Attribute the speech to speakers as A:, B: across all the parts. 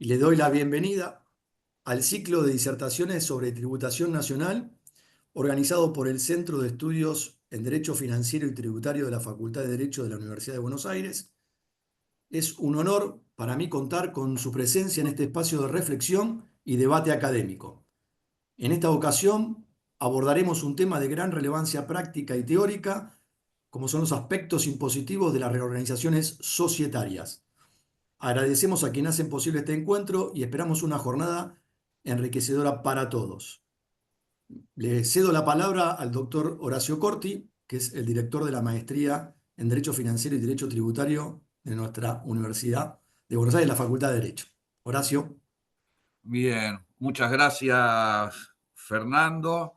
A: Y le doy la bienvenida al ciclo de disertaciones sobre tributación nacional organizado por el Centro de Estudios en Derecho Financiero y Tributario de la Facultad de Derecho de la Universidad de Buenos Aires. Es un honor para mí contar con su presencia en este espacio de reflexión y debate académico. En esta ocasión abordaremos un tema de gran relevancia práctica y teórica, como son los aspectos impositivos de las reorganizaciones societarias. Agradecemos a quienes hacen posible este encuentro y esperamos una jornada enriquecedora para todos. Le cedo la palabra al doctor Horacio Corti, que es el director de la maestría en Derecho Financiero y Derecho Tributario de nuestra Universidad de Buenos Aires, la Facultad de Derecho. Horacio.
B: Bien, muchas gracias, Fernando,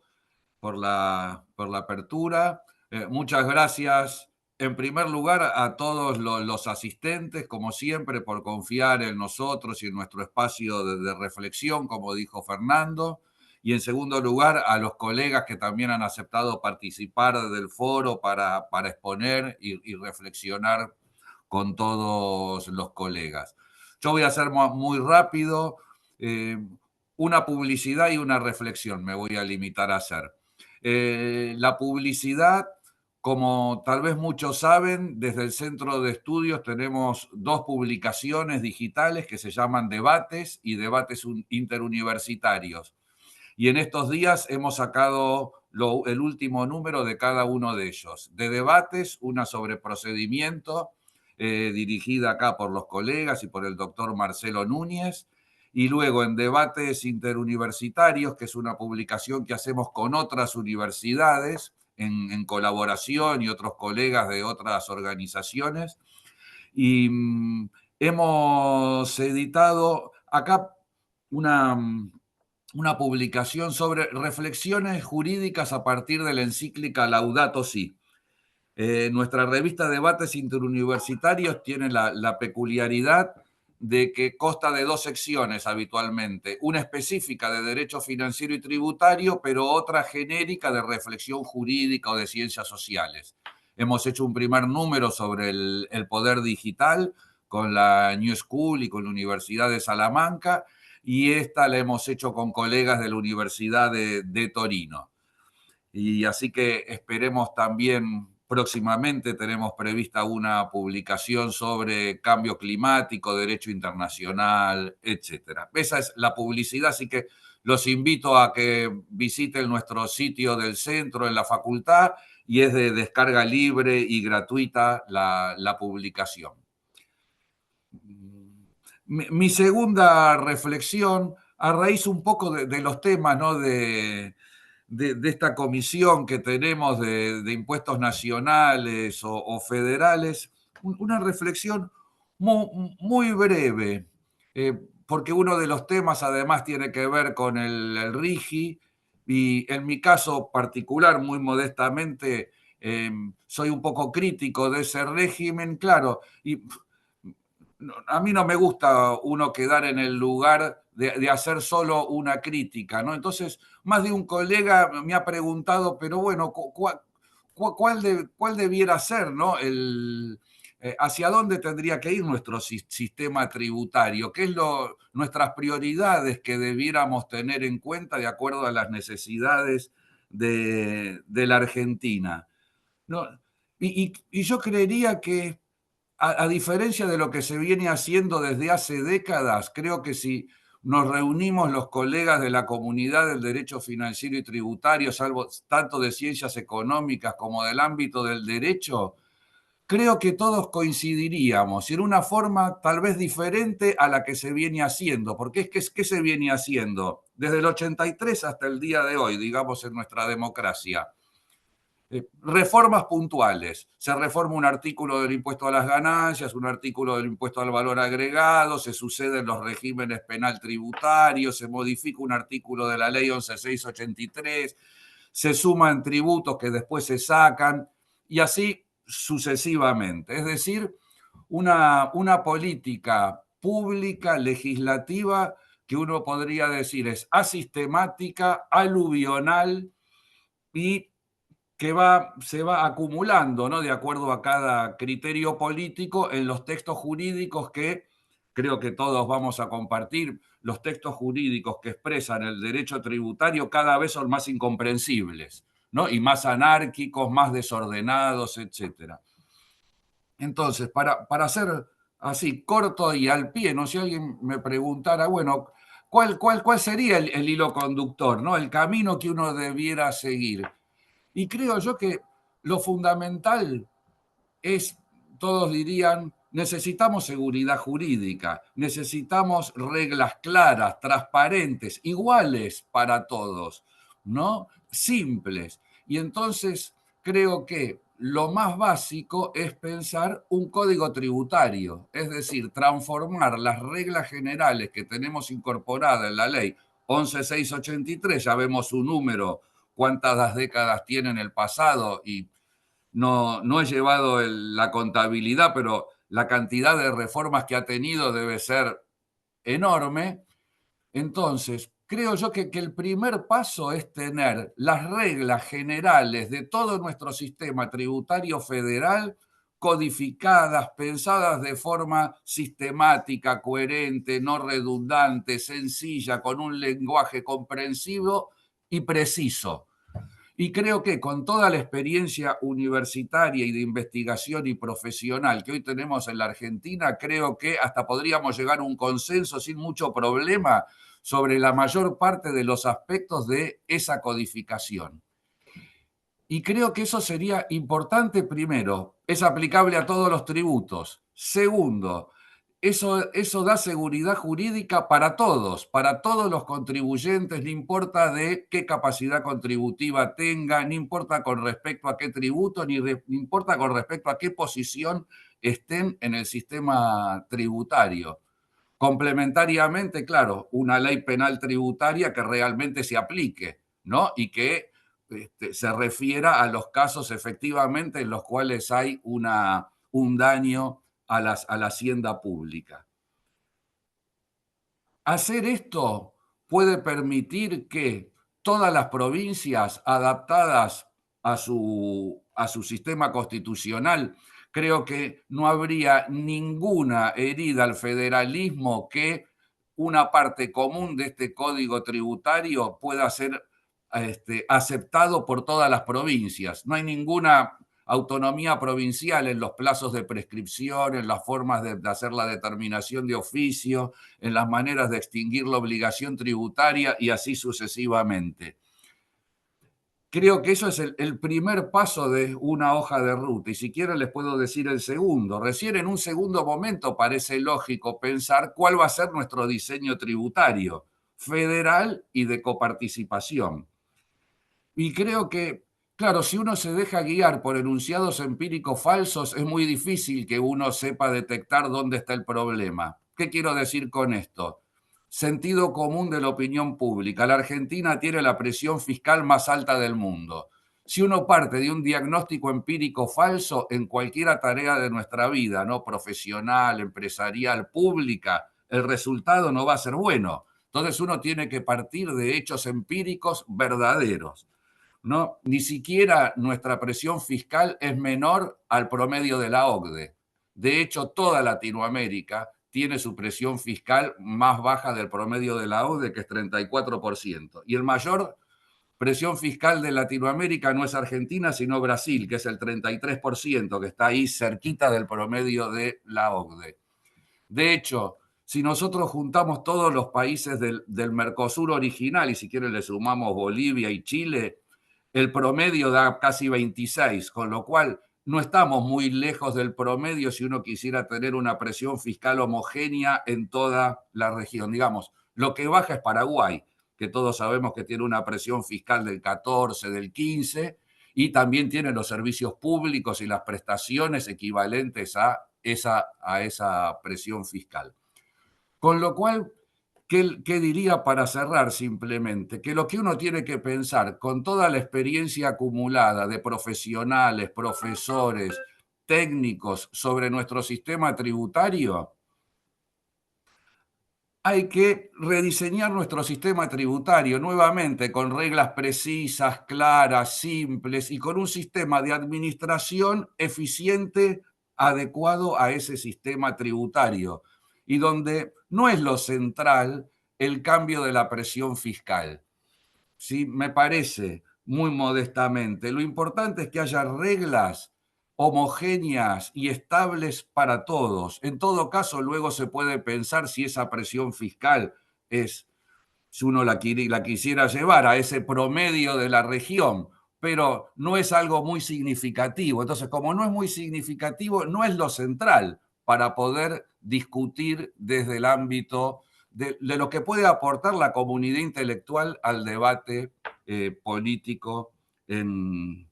B: por la apertura. Muchas gracias, en primer lugar, a todos los asistentes, como siempre, por confiar en nosotros y en nuestro espacio de reflexión, como dijo Fernando. Y en segundo lugar, a los colegas que también han aceptado participar del foro para exponer y reflexionar con todos los colegas. Yo voy a ser muy rápido. eh, una publicidad y una reflexión me voy a limitar a hacer. La publicidad, como tal vez muchos saben, desde el Centro de Estudios tenemos dos publicaciones digitales que se llaman Debates y Debates Interuniversitarios. Y en estos días hemos sacado el último número de cada uno de ellos. De Debates, una sobre procedimiento, dirigida acá por los colegas y por el doctor Marcelo Núñez, y luego en Debates Interuniversitarios, que es una publicación que hacemos con otras universidades en colaboración y otros colegas de otras organizaciones. Y hemos editado acá una, una publicación sobre reflexiones jurídicas a partir de la encíclica Laudato Si. Nuestra revista Debates Interuniversitarios tiene la peculiaridad de que consta de dos secciones habitualmente, una específica de derecho financiero y tributario, pero otra genérica de reflexión jurídica o de ciencias sociales. Hemos hecho un primer número sobre el poder digital con la New School y con la Universidad de Salamanca, y esta la hemos hecho con colegas de la Universidad de Torino. Y así que esperemos también próximamente, tenemos prevista una publicación sobre cambio climático, derecho internacional, etcétera. Esa es la publicidad, así que los invito a que visiten nuestro sitio del centro en la facultad y es de descarga libre y gratuita la publicación. Mi segunda reflexión, a raíz un poco de los temas, ¿no? De esta comisión que tenemos de impuestos nacionales o federales, una reflexión muy breve, porque uno de los temas además tiene que ver con el RIGI, y en mi caso particular, muy modestamente, soy un poco crítico de ese régimen, claro, y a mí no me gusta uno quedar en el lugar de hacer solo una crítica, ¿no? Entonces, más de un colega me ha preguntado, pero bueno, ¿cuál debiera ser, ¿no? ¿Hacia dónde tendría que ir nuestro sistema tributario? ¿Qué es nuestras prioridades que debiéramos tener en cuenta de acuerdo a las necesidades de la Argentina? ¿No? Y yo creería que a diferencia de lo que se viene haciendo desde hace décadas, creo que si nos reunimos los colegas de la comunidad del derecho financiero y tributario, salvo tanto de ciencias económicas como del ámbito del derecho, creo que todos coincidiríamos en una forma tal vez diferente a la que se viene haciendo, porque ¿qué se viene haciendo? Desde el 83 hasta el día de hoy, digamos, en nuestra democracia. Reformas puntuales. Se reforma un artículo del impuesto a las ganancias, un artículo del impuesto al valor agregado, se suceden los regímenes penal tributarios, se modifica un artículo de la ley 11.683, se suman tributos que después se sacan y así sucesivamente. Es decir, una política pública, legislativa, que uno podría decir es asistemática, aluvional y que se va acumulando, ¿no? De acuerdo a cada criterio político en los textos jurídicos que creo que todos vamos a compartir, los textos jurídicos que expresan el derecho tributario cada vez son más incomprensibles, ¿no? Y más anárquicos, más desordenados, etc. Entonces, para ser así corto y al pie, ¿no? Si alguien me preguntara, bueno, ¿cuál sería el hilo conductor, ¿no? El camino que uno debiera seguir. Y creo yo que lo fundamental es, todos dirían, necesitamos seguridad jurídica, necesitamos reglas claras, transparentes, iguales para todos, ¿no? Simples. Y entonces creo que lo más básico es pensar un código tributario, es decir, transformar las reglas generales que tenemos incorporadas en la ley 11683, ya vemos su número, cuántas décadas tiene en el pasado y no he llevado la contabilidad, pero la cantidad de reformas que ha tenido debe ser enorme. Entonces, creo yo que el primer paso es tener las reglas generales de todo nuestro sistema tributario federal codificadas, pensadas de forma sistemática, coherente, no redundante, sencilla, con un lenguaje comprensivo y preciso. Y creo que con toda la experiencia universitaria y de investigación y profesional que hoy tenemos en la Argentina, creo que hasta podríamos llegar a un consenso sin mucho problema sobre la mayor parte de los aspectos de esa codificación. Y creo que eso sería importante primero, es aplicable a todos los tributos. Segundo, eso da seguridad jurídica para todos los contribuyentes, no importa de qué capacidad contributiva tenga, no importa con respecto a qué tributo, ni importa con respecto a qué posición estén en el sistema tributario. Complementariamente, claro, una ley penal tributaria que realmente se aplique, ¿no? Y que se refiera a los casos efectivamente en los cuales hay un daño a la hacienda pública. Hacer esto puede permitir que todas las provincias adaptadas a su sistema constitucional, creo que no habría ninguna herida al federalismo que una parte común de este código tributario pueda ser aceptado por todas las provincias. No hay ninguna autonomía provincial en los plazos de prescripción, en las formas de hacer la determinación de oficio, en las maneras de extinguir la obligación tributaria y así sucesivamente. Creo que eso es el primer paso de una hoja de ruta y si quieren les puedo decir el segundo. Recién en un segundo momento parece lógico pensar cuál va a ser nuestro diseño tributario, federal y de coparticipación. Y creo que, claro, si uno se deja guiar por enunciados empíricos falsos, es muy difícil que uno sepa detectar dónde está el problema. ¿Qué quiero decir con esto? Sentido común de la opinión pública. La Argentina tiene la presión fiscal más alta del mundo. Si uno parte de un diagnóstico empírico falso en cualquier tarea de nuestra vida, ¿no? Profesional, empresarial, pública, el resultado no va a ser bueno. Entonces uno tiene que partir de hechos empíricos verdaderos. No, ni siquiera nuestra presión fiscal es menor al promedio de la OCDE. De hecho, toda Latinoamérica tiene su presión fiscal más baja del promedio de la OCDE, que es 34%. Y el mayor presión fiscal de Latinoamérica no es Argentina, sino Brasil, que es el 33%, que está ahí cerquita del promedio de la OCDE. De hecho, si nosotros juntamos todos los países del Mercosur original, y si quieren le sumamos Bolivia y Chile, el promedio da casi 26, con lo cual no estamos muy lejos del promedio si uno quisiera tener una presión fiscal homogénea en toda la región. Digamos, lo que baja es Paraguay, que todos sabemos que tiene una presión fiscal del 14, del 15, y también tiene los servicios públicos y las prestaciones equivalentes a esa presión fiscal. Con lo cual, ¿qué diría para cerrar simplemente? Que lo que uno tiene que pensar con toda la experiencia acumulada de profesionales, profesores, técnicos sobre nuestro sistema tributario, hay que rediseñar nuestro sistema tributario nuevamente con reglas precisas, claras, simples y con un sistema de administración eficiente adecuado a ese sistema tributario. y donde no es lo central el cambio de la presión fiscal. ¿Sí? Me parece, muy modestamente, lo importante es que haya reglas homogéneas y estables para todos. En todo caso, luego se puede pensar si esa presión fiscal es, si uno la quisiera llevar a ese promedio de la región, pero no es algo muy significativo. Entonces, como no es muy significativo, no es lo central para poder discutir desde el ámbito de lo que puede aportar la comunidad intelectual al debate político en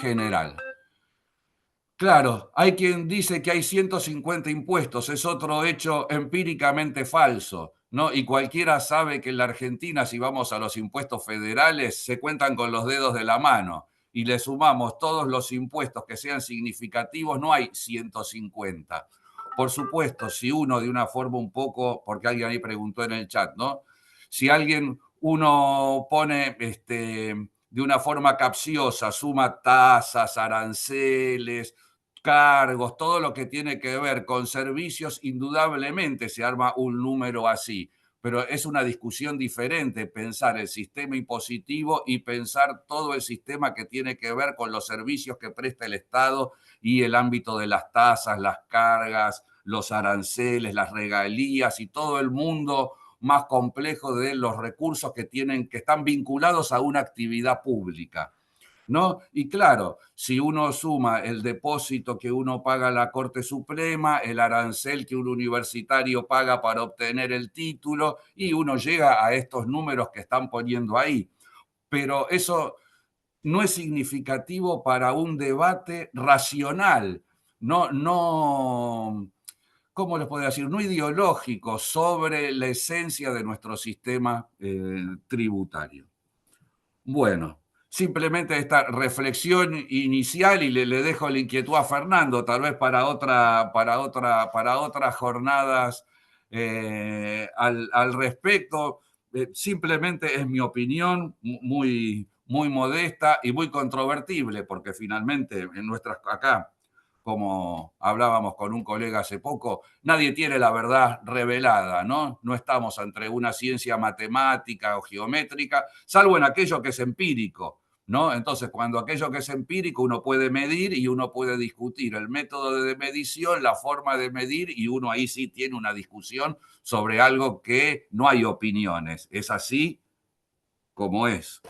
B: general. Claro, hay quien dice que hay 150 impuestos, es otro hecho empíricamente falso, ¿no? Y cualquiera sabe que en la Argentina, si vamos a los impuestos federales, se cuentan con los dedos de la mano y le sumamos todos los impuestos que sean significativos, no hay 150. Por supuesto, si uno de una forma un poco, porque alguien ahí preguntó en el chat, ¿no? Si uno pone de una forma capciosa, suma tasas, aranceles, cargos, todo lo que tiene que ver con servicios, indudablemente se arma un número así. Pero es una discusión diferente pensar el sistema impositivo y pensar todo el sistema que tiene que ver con los servicios que presta el Estado y el ámbito de las tasas, las cargas, los aranceles, las regalías y todo el mundo más complejo de los recursos que están vinculados a una actividad pública, ¿no? Y claro, si uno suma el depósito que uno paga a la Corte Suprema, el arancel que un universitario paga para obtener el título, y uno llega a estos números que están poniendo ahí. Pero eso no es significativo para un debate racional, no, ¿cómo les podría decir? No ideológico sobre la esencia de nuestro sistema tributario. Bueno, simplemente esta reflexión inicial y le dejo la inquietud a Fernando, tal vez para otras jornadas al respecto. Simplemente es mi opinión muy modesta y muy controvertible, porque finalmente acá, como hablábamos con un colega hace poco, nadie tiene la verdad revelada, ¿no? No estamos entre una ciencia matemática o geométrica, salvo en aquello que es empírico, ¿no? Entonces, cuando aquello que es empírico uno puede medir y uno puede discutir el método de medición, la forma de medir, y uno ahí sí tiene una discusión sobre algo que no hay opiniones, es así como es,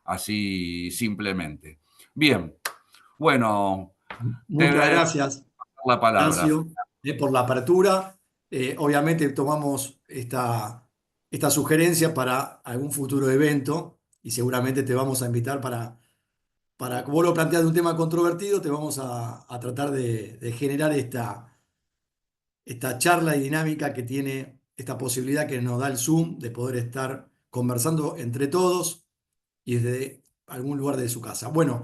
B: así simplemente. Bien, bueno, te
A: Muchas gracias,
B: la palabra.
A: Horacio, por la apertura. Obviamente tomamos esta sugerencia para algún futuro evento y seguramente te vamos a invitar como vos lo planteas de un tema controvertido, te vamos a tratar de generar esta charla y dinámica que tiene esta posibilidad que nos da el Zoom de poder estar conversando entre todos y desde algún lugar de su casa. Bueno,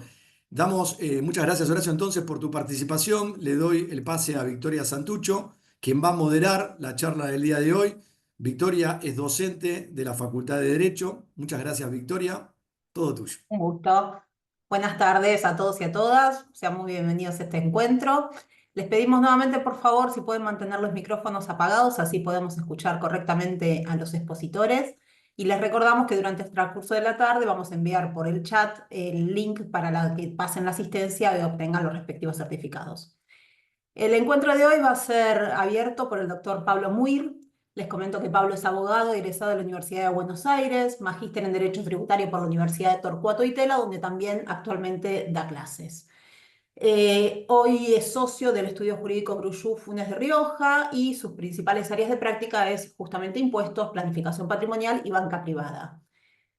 A: muchas gracias, Horacio, entonces por tu participación. Le doy el pase a Victoria Santucho, quien va a moderar la charla del día de hoy. Victoria es docente de la Facultad de Derecho. Muchas gracias, Victoria. Todo tuyo.
C: Un gusto. Buenas tardes a todos y a todas. Sean muy bienvenidos a este encuentro. Les pedimos nuevamente, por favor, si pueden mantener los micrófonos apagados, así podemos escuchar correctamente a los expositores. Y les recordamos que durante el transcurso de la tarde vamos a enviar por el chat el link para que pasen la asistencia y obtengan los respectivos certificados. El encuentro de hoy va a ser abierto por el doctor Pablo Muir. Les comento que Pablo es abogado egresado de la Universidad de Buenos Aires, magíster en Derecho Tributario por la Universidad de Torcuato y Tela, donde también actualmente da clases. Hoy es socio del estudio jurídico Gruyú Funes de Rioja y sus principales áreas de práctica es justamente impuestos, planificación patrimonial y banca privada.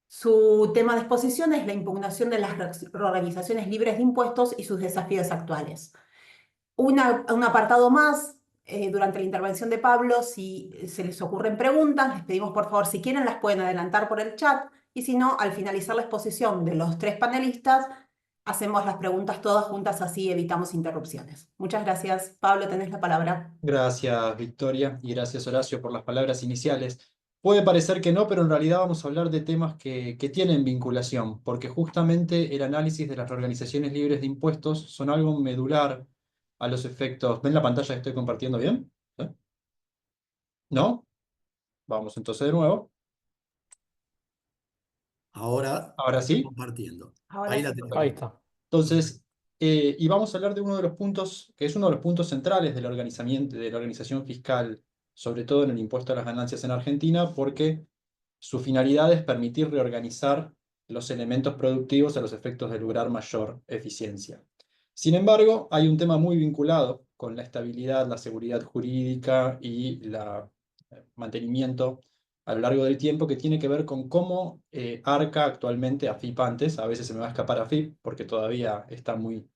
C: Su tema de exposición es la impugnación de las organizaciones libres de impuestos y sus desafíos actuales. Un apartado más, durante la intervención de Pablo, si se les ocurren preguntas, les pedimos por favor, si quieren las pueden adelantar por el chat, y si no, al finalizar la exposición de los tres panelistas, hacemos las preguntas todas juntas, así evitamos interrupciones. Muchas gracias. Pablo, tenés la palabra.
D: Gracias, Victoria, y gracias, Horacio, por las palabras iniciales. Puede parecer que no, pero en realidad vamos a hablar de temas que tienen vinculación, porque justamente el análisis de las organizaciones libres de impuestos son algo medular a los efectos. ¿Ven la pantalla que estoy compartiendo bien? ¿Sí? ¿No? Vamos entonces de nuevo.
A: Ahora
D: Ahora
A: está
D: sí.
A: compartiendo.
C: Ahora
A: Ahí
C: sí.
A: la tenemos.
E: Ahí está.
D: Entonces, y vamos a hablar de uno de los puntos, que es uno de los puntos centrales del de la organización fiscal, sobre todo en el impuesto a las ganancias en Argentina, porque su finalidad es permitir reorganizar los elementos productivos a los efectos de lograr mayor eficiencia. Sin embargo, hay un tema muy vinculado con la estabilidad, la seguridad jurídica y el mantenimiento a lo largo del tiempo, que tiene que ver con cómo Arca actualmente, AFIP antes, a veces se me va a escapar AFIP porque todavía está muy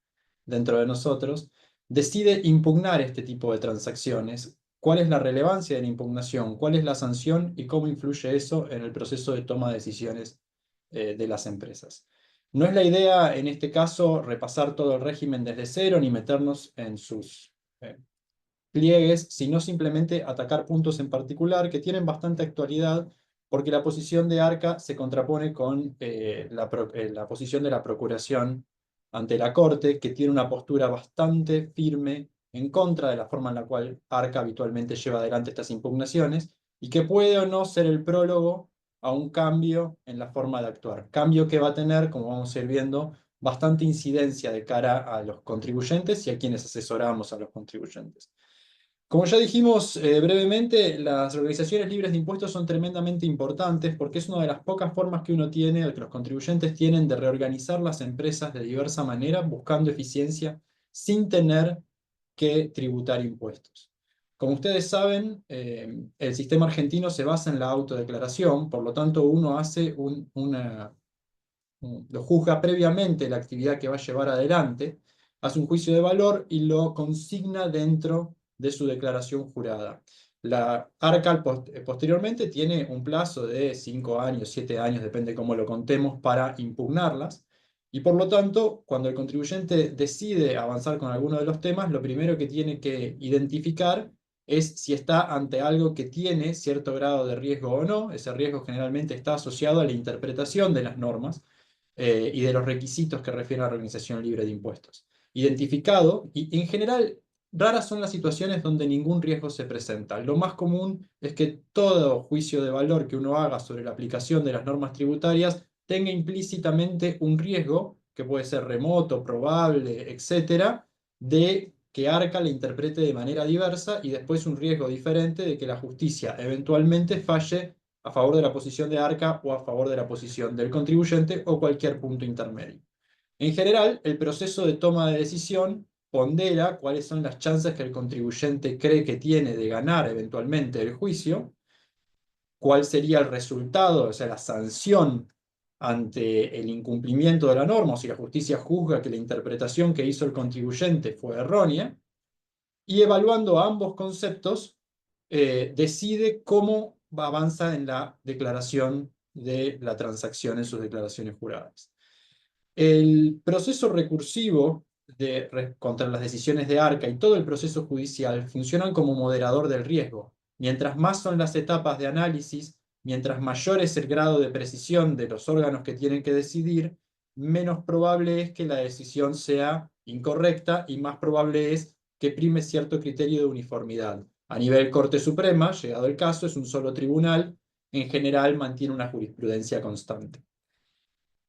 D: dentro de nosotros, decide impugnar este tipo de transacciones. ¿Cuál es la relevancia de la impugnación? ¿Cuál es la sanción? ¿Y cómo influye eso en el proceso de toma de decisiones de las empresas? No es la idea, en este caso, repasar todo el régimen desde cero ni meternos en sus pliegues, sino simplemente atacar puntos en particular que tienen bastante actualidad, porque la posición de Arca se contrapone con la posición de la Procuración ante la Corte, que tiene una postura bastante firme en contra de la forma en la cual Arca habitualmente lleva adelante estas impugnaciones, y que puede o no ser el prólogo a un cambio en la forma de actuar. Cambio que va a tener, como vamos a ir viendo, bastante incidencia de cara a los contribuyentes y a quienes asesoramos a los contribuyentes. Como ya dijimos brevemente, las organizaciones libres de impuestos son tremendamente importantes porque es una de las pocas formas que uno tiene, que los contribuyentes tienen, de reorganizar las empresas de diversa manera, buscando eficiencia sin tener que tributar impuestos. Como ustedes saben, el sistema argentino se basa en la autodeclaración, por lo tanto uno hace lo juzga previamente la actividad que va a llevar adelante, hace un juicio de valor y lo consigna dentro de su declaración jurada. La ARCAL posteriormente tiene un plazo de 5 años, 7 años, depende cómo lo contemos, para impugnarlas. Y por lo tanto, cuando el contribuyente decide avanzar con alguno de los temas, lo primero que tiene que identificar es si está ante algo que tiene cierto grado de riesgo o no. Ese riesgo generalmente está asociado a la interpretación de las normas y de los requisitos que refiere a la organización libre de impuestos. Identificado, y en general raras son las situaciones donde ningún riesgo se presenta. Lo más común es que todo juicio de valor que uno haga sobre la aplicación de las normas tributarias tenga implícitamente un riesgo, que puede ser remoto, probable, etcétera, de que Arca la interprete de manera diversa, y después un riesgo diferente de que la justicia eventualmente falle a favor de la posición de Arca o a favor de la posición del contribuyente o cualquier punto intermedio. En general, el proceso de toma de decisión pondera cuáles son las chances que el contribuyente cree que tiene de ganar eventualmente el juicio, cuál sería el resultado, o sea, la sanción ante el incumplimiento de la norma, o si la justicia juzga que la interpretación que hizo el contribuyente fue errónea, y evaluando ambos conceptos, decide cómo avanza en la declaración de la transacción en sus declaraciones juradas. El proceso recursivo contra las decisiones de Arca y todo el proceso judicial funcionan como moderador del riesgo. Mientras más son las etapas de análisis, mientras mayor es el grado de precisión de los órganos que tienen que decidir, menos probable es que la decisión sea incorrecta y más probable es que prime cierto criterio de uniformidad. A nivel Corte Suprema, llegado el caso, es un solo tribunal, en general mantiene una jurisprudencia constante.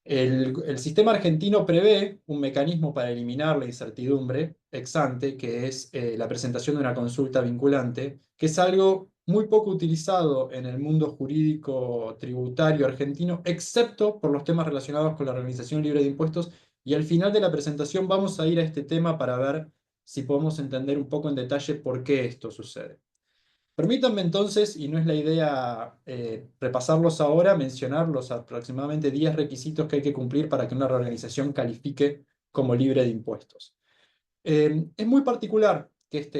D: El sistema argentino prevé un mecanismo para eliminar la incertidumbre ex ante, que es la presentación de una consulta vinculante, que es algo muy poco utilizado en el mundo jurídico tributario argentino, excepto por los temas relacionados con la organización libre de impuestos. Y al final de la presentación vamos a ir a este tema para ver si podemos entender un poco en detalle por qué esto sucede. Permítanme entonces, y no es la idea repasarlos ahora, mencionar los aproximadamente 10 requisitos que hay que cumplir para que una reorganización califique como libre de impuestos. Es muy particular que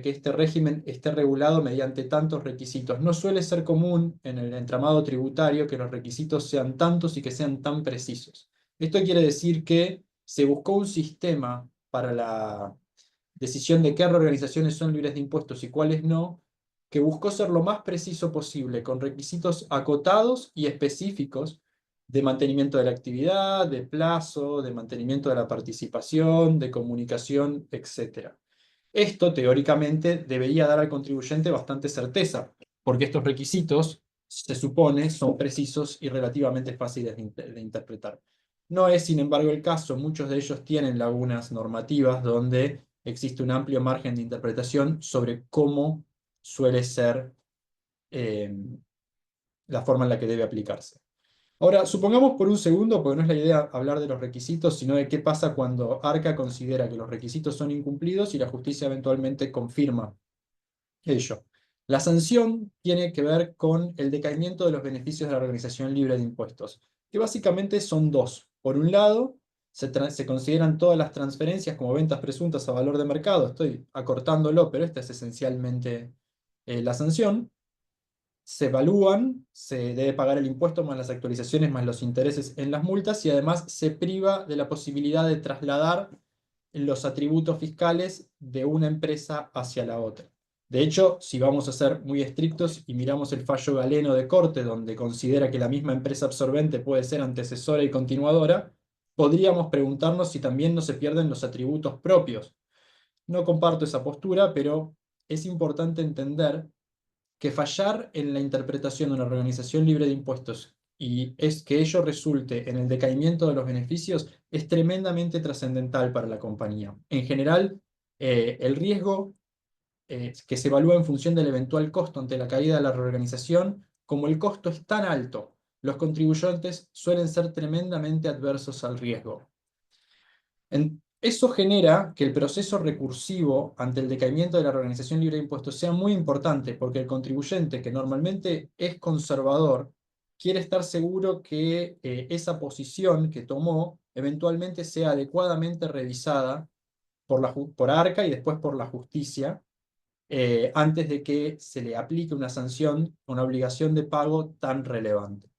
D: este régimen esté regulado mediante tantos requisitos. No suele ser común en el entramado tributario que los requisitos sean tantos y que sean tan precisos. Esto quiere decir que se buscó un sistema para la decisión de qué reorganizaciones son libres de impuestos y cuáles no, que buscó ser lo más preciso posible, con requisitos acotados y específicos de mantenimiento de la actividad, de plazo, de mantenimiento de la participación, de comunicación, etc. Esto, teóricamente, debería dar al contribuyente bastante certeza, porque estos requisitos, se supone, son precisos y relativamente fáciles de interpretar. No es, sin embargo, el caso. Muchos de ellos tienen lagunas normativas donde existe un amplio margen de interpretación sobre cómo suele ser la forma en la que debe aplicarse. Ahora, supongamos por un segundo, porque no es la idea hablar de los requisitos, sino de qué pasa cuando ARCA considera que los requisitos son incumplidos y la justicia eventualmente confirma ello. La sanción tiene que ver con el decaimiento de los beneficios de la organización libre de impuestos, que básicamente son dos. Por un lado, se consideran todas las transferencias como ventas presuntas a valor de mercado. Estoy acortándolo, pero esta es esencialmente la sanción. Se evalúan, se debe pagar el impuesto más las actualizaciones más los intereses en las multas y además se priva de la posibilidad de trasladar los atributos fiscales de una empresa hacia la otra. De hecho, si vamos a ser muy estrictos y miramos el fallo galeno de corte, donde considera que la misma empresa absorbente puede ser antecesora y continuadora, podríamos preguntarnos si también no se pierden los atributos propios. No comparto esa postura, pero es importante entender que fallar en la interpretación de una organización libre de impuestos y es que ello resulte en el decaimiento de los beneficios es tremendamente trascendental para la compañía. En general, el riesgo que se evalúa en función del eventual costo ante la caída de la reorganización, como el costo es tan alto, los contribuyentes suelen ser tremendamente adversos al riesgo. Eso genera que el proceso recursivo ante el decaimiento de la organización libre de impuestos sea muy importante, porque el contribuyente, que normalmente es conservador, quiere estar seguro que esa posición que tomó eventualmente sea adecuadamente revisada por ARCA y después por la justicia, antes de que se le aplique una sanción, una obligación de pago tan relevante.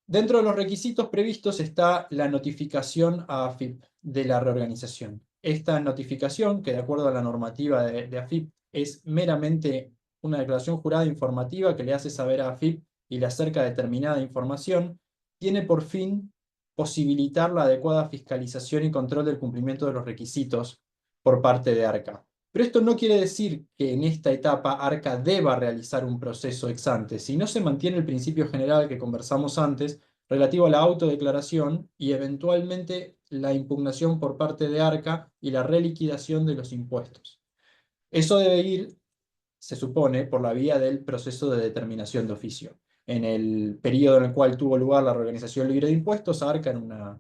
D: Dentro de los requisitos previstos está la notificación a AFIP de la reorganización. Esta notificación, que de acuerdo a la normativa de AFIP, es meramente una declaración jurada informativa que le hace saber a AFIP y le acerca determinada información, tiene por fin posibilitar la adecuada fiscalización y control del cumplimiento de los requisitos por parte de ARCA. Pero esto no quiere decir que en esta etapa ARCA deba realizar un proceso ex ante, si no se mantiene el principio general que conversamos antes, relativo a la autodeclaración y eventualmente la impugnación por parte de ARCA y la reliquidación de los impuestos. Eso debe ir, se supone, por la vía del proceso de determinación de oficio. En el periodo en el cual tuvo lugar la reorganización libre de impuestos, ARCA, en una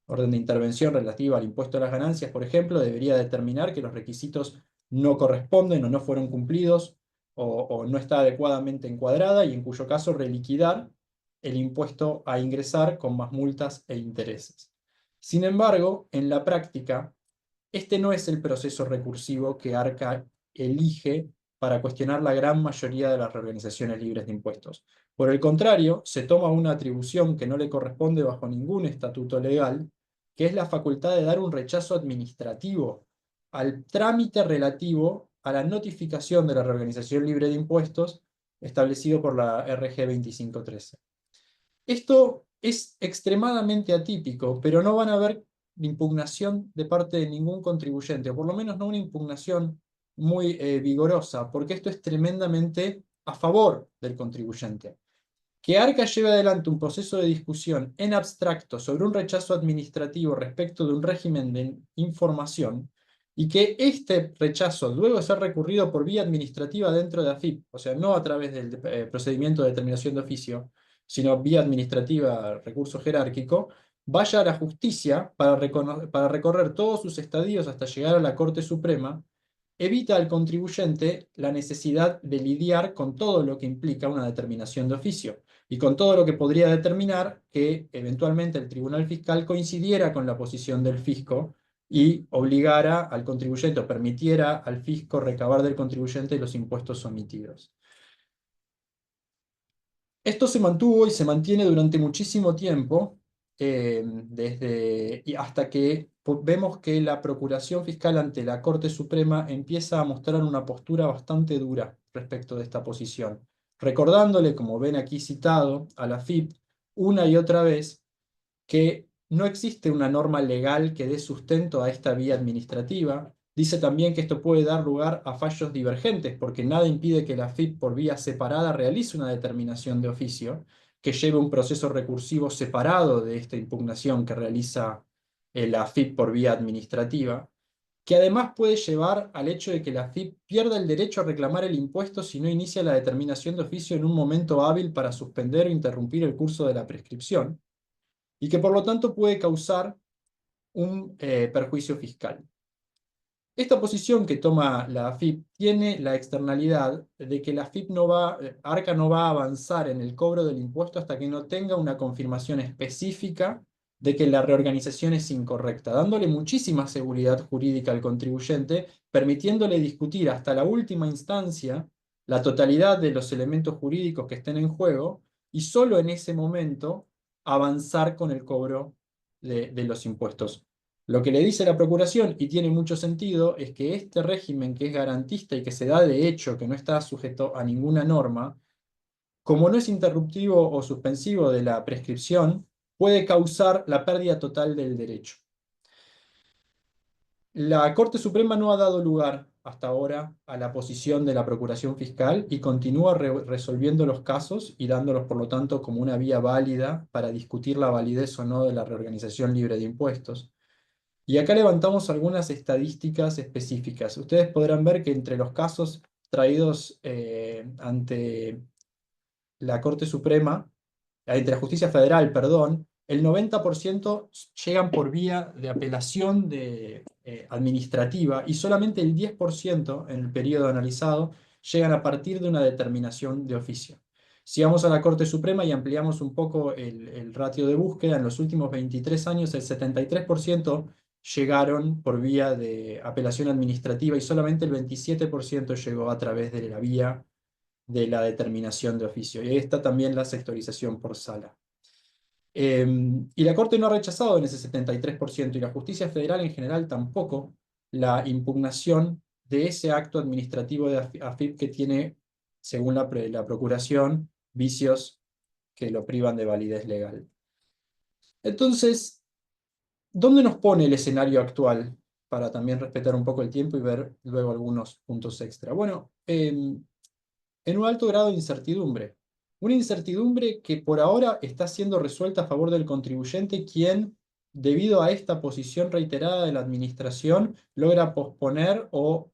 D: orden de intervención relativa al impuesto a las ganancias, por ejemplo, debería determinar que los requisitos no corresponden o no fueron cumplidos o no está adecuadamente encuadrada y en cuyo caso reliquidar el impuesto a ingresar con más multas e intereses. Sin embargo, en la práctica, este no es el proceso recursivo que ARCA elige para cuestionar la gran mayoría de las reorganizaciones libres de impuestos. Por el contrario, se toma una atribución que no le corresponde bajo ningún estatuto legal, que es la facultad de dar un rechazo administrativo al trámite relativo a la notificación de la reorganización libre de impuestos establecido por la RG 2513. Esto es extremadamente atípico, pero no van a haber impugnación de parte de ningún contribuyente, o por lo menos no una impugnación muy vigorosa, porque esto es tremendamente a favor del contribuyente. Que ARCA lleve adelante un proceso de discusión en abstracto sobre un rechazo administrativo respecto de un régimen de información y que este rechazo, luego de ser recurrido por vía administrativa dentro de AFIP, o sea, no a través del procedimiento de determinación de oficio, sino vía administrativa, recurso jerárquico, vaya a la justicia para recorrer todos sus estadios hasta llegar a la Corte Suprema, evita al contribuyente la necesidad de lidiar con todo lo que implica una determinación de oficio y con todo lo que podría determinar que eventualmente el Tribunal Fiscal coincidiera con la posición del fisco y obligara al contribuyente o permitiera al fisco recabar del contribuyente los impuestos omitidos. Esto se mantuvo y se mantiene durante muchísimo tiempo, y hasta que vemos que la Procuración Fiscal ante la Corte Suprema empieza a mostrar una postura bastante dura respecto de esta posición, recordándole, como ven aquí citado, a la AFIP una y otra vez que no existe una norma legal que dé sustento a esta vía administrativa, Dice también que esto puede dar lugar a fallos divergentes, porque nada impide que la AFIP por vía separada realice una determinación de oficio, que lleve un proceso recursivo separado de esta impugnación que realiza la AFIP por vía administrativa, que además puede llevar al hecho de que la AFIP pierda el derecho a reclamar el impuesto si no inicia la determinación de oficio en un momento hábil para suspender o interrumpir el curso de la prescripción, y que por lo tanto puede causar un perjuicio fiscal. Esta posición que toma la AFIP tiene la externalidad de que la AFIP Arca no va a avanzar en el cobro del impuesto hasta que no tenga una confirmación específica de que la reorganización es incorrecta, dándole muchísima seguridad jurídica al contribuyente, permitiéndole discutir hasta la última instancia la totalidad de los elementos jurídicos que estén en juego y solo en ese momento avanzar con el cobro de los impuestos. Lo que le dice la Procuración, y tiene mucho sentido, es que este régimen que es garantista y que se da de hecho, que no está sujeto a ninguna norma, como no es interruptivo o suspensivo de la prescripción, puede causar la pérdida total del derecho. La Corte Suprema no ha dado lugar hasta ahora a la posición de la Procuración Fiscal y continúa resolviendo los casos y dándolos, por lo tanto, como una vía válida para discutir la validez o no de la reorganización libre de impuestos. Y acá levantamos algunas estadísticas específicas. Ustedes podrán ver que entre los casos traídos ante la Corte Suprema, ante la Justicia Federal, perdón, el 90% llegan por vía de apelación administrativa y solamente el 10% en el periodo analizado llegan a partir de una determinación de oficio. Si vamos a la Corte Suprema y ampliamos un poco el ratio de búsqueda, en los últimos 23 años el 73% llegaron por vía de apelación administrativa y solamente el 27% llegó a través de la vía de la determinación de oficio. Y ahí está también la sectorización por sala. Y la Corte no ha rechazado en ese 73%, y la Justicia Federal en general tampoco, la impugnación de ese acto administrativo de AFIP que tiene, según la Procuración, vicios que lo privan de validez legal. Entonces, ¿dónde nos pone el escenario actual? Para también respetar un poco el tiempo y ver luego algunos puntos extra. Bueno, en un alto grado de incertidumbre. Una incertidumbre que por ahora está siendo resuelta a favor del contribuyente, quien, debido a esta posición reiterada de la administración, logra posponer o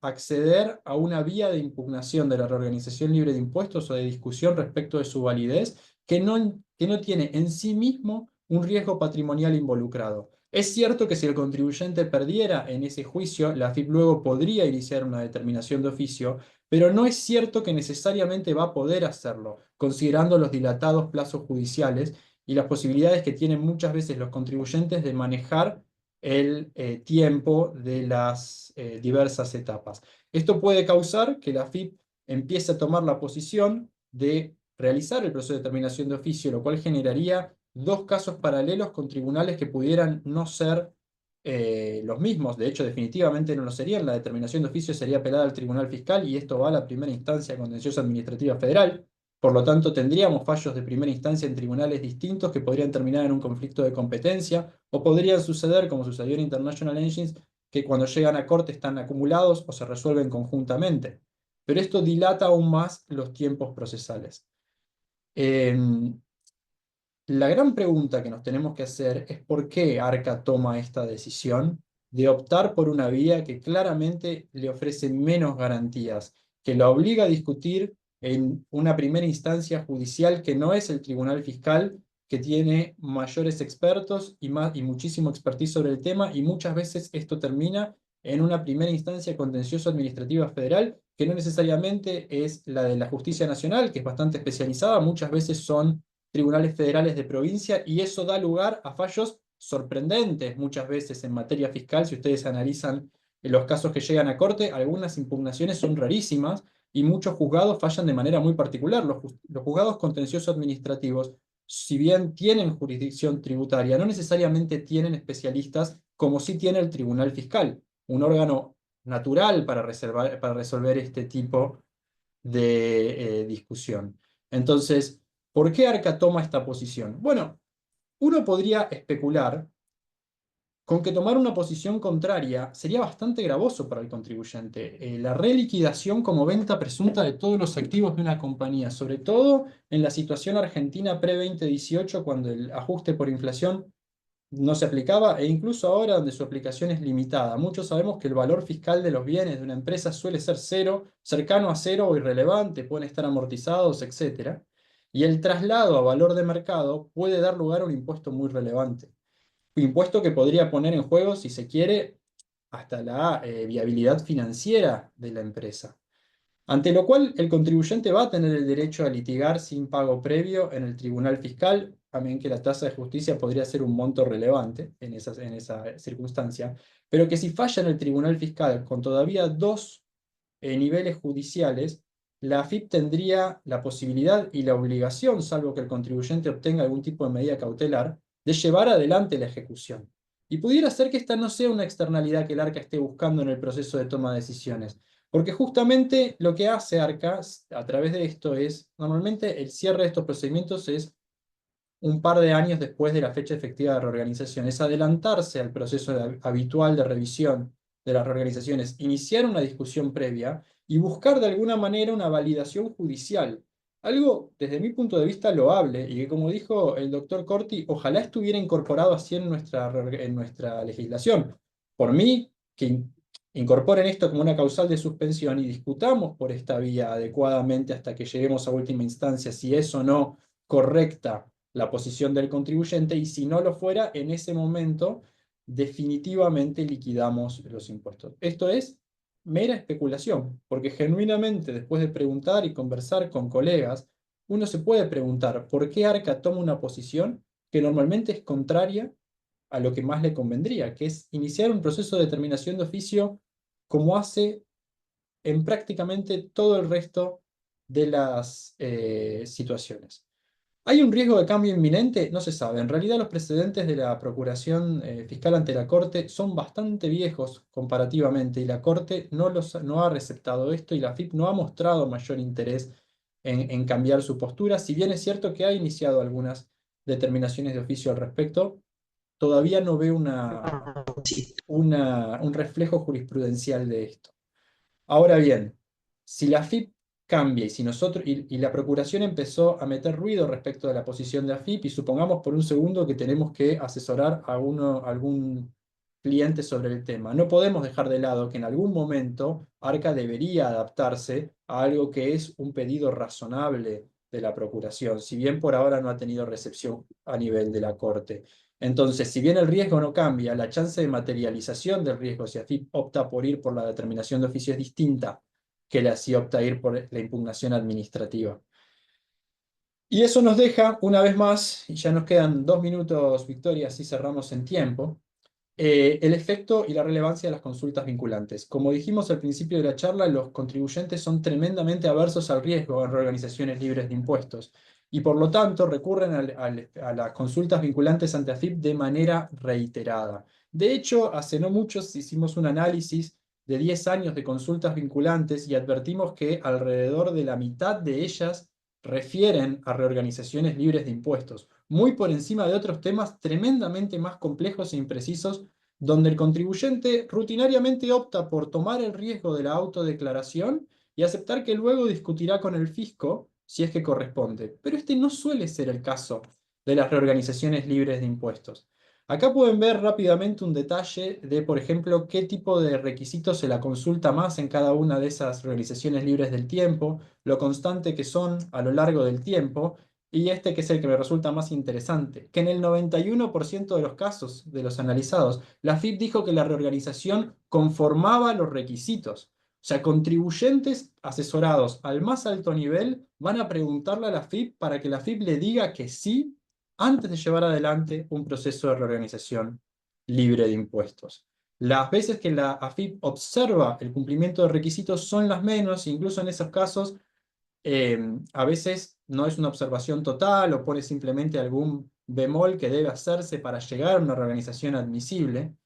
D: acceder a una vía de impugnación de la reorganización libre de impuestos o de discusión respecto de su validez, que no tiene en sí mismo un riesgo patrimonial involucrado. Es cierto que si el contribuyente perdiera en ese juicio, la AFIP luego podría iniciar una determinación de oficio, pero no es cierto que necesariamente va a poder hacerlo, considerando los dilatados plazos judiciales y las posibilidades que tienen muchas veces los contribuyentes de manejar el tiempo de las diversas etapas. Esto puede causar que la AFIP empiece a tomar la posición de realizar el proceso de determinación de oficio, lo cual generaría dos casos paralelos con tribunales que pudieran no ser los mismos. De hecho, definitivamente no lo serían. La determinación de oficio sería apelada al Tribunal Fiscal y esto va a la primera instancia contenciosa administrativa federal. Por lo tanto, tendríamos fallos de primera instancia en tribunales distintos que podrían terminar en un conflicto de competencia o podrían suceder, como sucedió en International Engines, que cuando llegan a corte están acumulados o se resuelven conjuntamente. Pero esto dilata aún más los tiempos procesales. La gran pregunta que nos tenemos que hacer es por qué Arca toma esta decisión de optar por una vía que claramente le ofrece menos garantías, que la obliga a discutir en una primera instancia judicial que no es el Tribunal Fiscal, que tiene mayores expertos y muchísimo expertise sobre el tema, y muchas veces esto termina en una primera instancia contencioso administrativa federal, que no necesariamente es la de la Justicia Nacional, que es bastante especializada, muchas veces son tribunales federales de provincia, y eso da lugar a fallos sorprendentes muchas veces en materia fiscal. Si ustedes analizan los casos que llegan a corte, algunas impugnaciones son rarísimas y muchos juzgados fallan de manera muy particular. Los juzgados contenciosos administrativos, si bien tienen jurisdicción tributaria, no necesariamente tienen especialistas como sí tiene el Tribunal Fiscal, un órgano natural para resolver este tipo de discusión. Entonces, ¿por qué Arca toma esta posición? Bueno, uno podría especular con que tomar una posición contraria sería bastante gravoso para el contribuyente. La reliquidación como venta presunta de todos los activos de una compañía, sobre todo en la situación argentina pre-2018, cuando el ajuste por inflación no se aplicaba, e incluso ahora donde su aplicación es limitada. Muchos sabemos que el valor fiscal de los bienes de una empresa suele ser cero, cercano a cero o irrelevante, pueden estar amortizados, etc. Y el traslado a valor de mercado puede dar lugar a un impuesto muy relevante. Impuesto que podría poner en juego, si se quiere, hasta la viabilidad financiera de la empresa. Ante lo cual, el contribuyente va a tener el derecho a litigar sin pago previo en el tribunal fiscal, también que la tasa de justicia podría ser un monto relevante en esa circunstancia, pero que si falla en el tribunal fiscal con todavía dos niveles judiciales, la AFIP tendría la posibilidad y la obligación, salvo que el contribuyente obtenga algún tipo de medida cautelar, de llevar adelante la ejecución. Y pudiera ser que esta no sea una externalidad que el ARCA esté buscando en el proceso de toma de decisiones, porque justamente lo que hace ARCA a través de esto es, normalmente el cierre de estos procedimientos es un par de años después de la fecha efectiva de reorganización, es adelantarse al proceso habitual de revisión de las reorganizaciones, iniciar una discusión previa y buscar de alguna manera una validación judicial. Algo, desde mi punto de vista, loable y que, como dijo el doctor Corti, ojalá estuviera incorporado así en nuestra legislación. Por mí, que incorporen esto como una causal de suspensión y discutamos por esta vía adecuadamente hasta que lleguemos a última instancia si es o no correcta la posición del contribuyente, y si no lo fuera, en ese momento definitivamente liquidamos los impuestos. Esto es mera especulación, porque genuinamente después de preguntar y conversar con colegas, uno se puede preguntar por qué ARCA toma una posición que normalmente es contraria a lo que más le convendría, que es iniciar un proceso de determinación de oficio como hace en prácticamente todo el resto de las situaciones. ¿Hay un riesgo de cambio inminente? No se sabe. En realidad los precedentes de la Procuración Fiscal ante la Corte son bastante viejos comparativamente, y la Corte no ha receptado esto, y la AFIP no ha mostrado mayor interés en cambiar su postura. Si bien es cierto que ha iniciado algunas determinaciones de oficio al respecto, todavía no veo un reflejo jurisprudencial de esto. Ahora bien, si la AFIP cambia y si nosotros y la Procuración empezó a meter ruido respecto de la posición de AFIP, y supongamos por un segundo que tenemos que asesorar a algún cliente sobre el tema, no podemos dejar de lado que en algún momento ARCA debería adaptarse a algo que es un pedido razonable de la Procuración, si bien por ahora no ha tenido recepción a nivel de la Corte. Entonces, si bien el riesgo no cambia, la chance de materialización del riesgo, si AFIP opta por ir por la determinación de oficio, es distinta que si opta a ir por la impugnación administrativa. Y eso nos deja, una vez más, y ya nos quedan 2 minutos, Victoria, así cerramos en tiempo, el efecto y la relevancia de las consultas vinculantes. Como dijimos al principio de la charla, los contribuyentes son tremendamente aversos al riesgo en reorganizaciones libres de impuestos, y por lo tanto recurren a las consultas vinculantes ante AFIP de manera reiterada. De hecho, hace no mucho hicimos un análisis de 10 años de consultas vinculantes y advertimos que alrededor de la mitad de ellas refieren a reorganizaciones libres de impuestos, muy por encima de otros temas tremendamente más complejos e imprecisos, donde el contribuyente rutinariamente opta por tomar el riesgo de la autodeclaración y aceptar que luego discutirá con el fisco si es que corresponde. Pero este no suele ser el caso de las reorganizaciones libres de impuestos. Acá pueden ver rápidamente un detalle de, por ejemplo, qué tipo de requisitos se la consulta más en cada una de esas reorganizaciones libres del tiempo, lo constante que son a lo largo del tiempo, y este que es el que me resulta más interesante, que en el 91% de los casos de los analizados, la AFIP dijo que la reorganización conformaba los requisitos. O sea, contribuyentes asesorados al más alto nivel van a preguntarle a la AFIP para que la AFIP le diga que sí antes de llevar adelante un proceso de reorganización libre de impuestos. Las veces que la AFIP observa el cumplimiento de requisitos son las menos, incluso en esos casos a veces no es una observación total o pone simplemente algún bemol que debe hacerse para llegar a una reorganización admisible.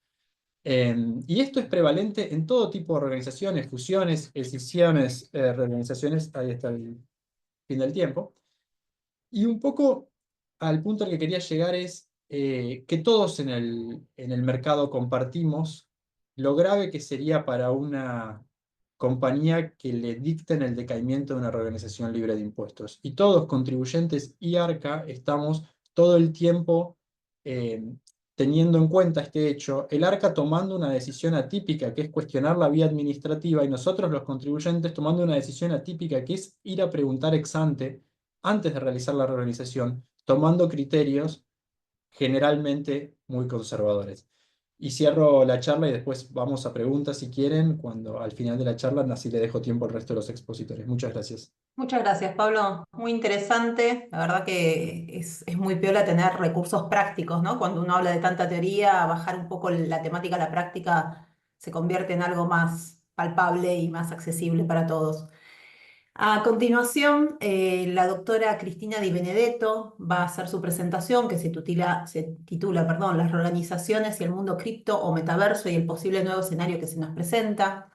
D: Y esto es prevalente en todo tipo de organizaciones, fusiones, escisiones, reorganizaciones, ahí está el fin del tiempo. Y un poco al punto al que quería llegar es, que todos en el mercado compartimos, lo grave que sería para una compañía que le dicten el decaimiento de una organización libre de impuestos. Y todos, contribuyentes y Arca, estamos todo el tiempo eh, teniendo en cuenta este hecho, el Arca tomando una decisión atípica, que es cuestionar la vía administrativa, y nosotros los contribuyentes tomando una decisión atípica, que es ir a preguntar ex ante, antes de realizar la reorganización, tomando criterios generalmente muy conservadores. Y cierro la charla y después vamos a preguntas si quieren, cuando al final de la charla, así le dejo tiempo al resto de los expositores. Muchas gracias.
C: Muchas gracias, Pablo. Muy interesante. La verdad que es muy piola tener recursos prácticos, ¿no? Cuando uno habla de tanta teoría, bajar un poco la temática a la práctica se convierte en algo más palpable y más accesible para todos. A continuación, la doctora Cristina Di Benedetto va a hacer su presentación que se titula, perdón, Las reorganizaciones y el mundo cripto o metaverso y el posible nuevo escenario que se nos presenta.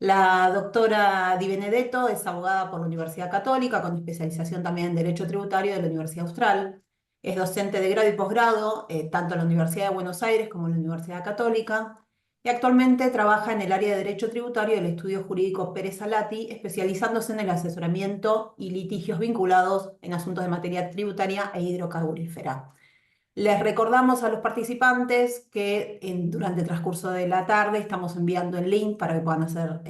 C: La doctora Di Benedetto es abogada por la Universidad Católica, con especialización también en Derecho Tributario de la Universidad Austral. Es docente de grado y posgrado, tanto en la Universidad de Buenos Aires como en la Universidad Católica. Y actualmente trabaja en el área de Derecho Tributario del Estudio Jurídico Pérez Salati, especializándose en el asesoramiento y litigios vinculados en asuntos de materia tributaria e hidrocarburífera. Les recordamos a los participantes que durante el transcurso de la tarde estamos enviando el link para que puedan hacer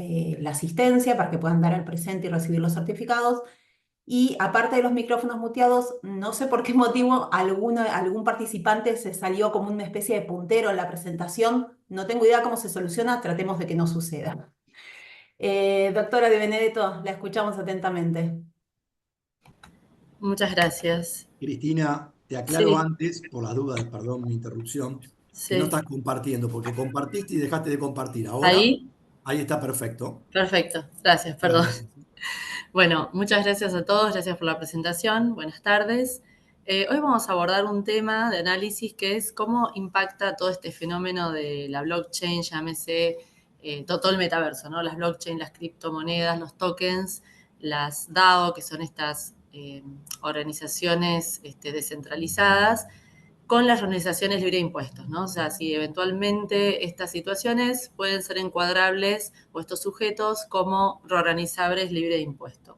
C: la asistencia, para que puedan dar el presente y recibir los certificados. Y aparte de los micrófonos muteados, no sé por qué motivo algún participante se salió como una especie de puntero en la presentación. No tengo idea cómo se soluciona, tratemos de que no suceda. Doctora de Benedetto, la escuchamos atentamente.
E: Muchas gracias.
A: Cristina, te aclaro
E: Sí,
A: antes, por las dudas, perdón mi interrupción, que no
E: sí.
A: estás compartiendo, porque compartiste y dejaste de compartir. Ahora,
E: Ahí,
A: ahí está perfecto.
E: perfecto. Gracias, perdón.
A: Gracias.
E: Bueno, muchas gracias a todos, gracias por la presentación. Buenas tardes. Hoy vamos a abordar un tema de análisis que es cómo impacta todo este fenómeno de la blockchain, llámese todo el metaverso, ¿no? Las blockchain, las criptomonedas, los tokens, las DAO, que son estas organizaciones descentralizadas, con las organizaciones libre de impuestos, ¿no? O sea, si eventualmente estas situaciones pueden ser encuadrables o estos sujetos como reorganizables libre de impuestos.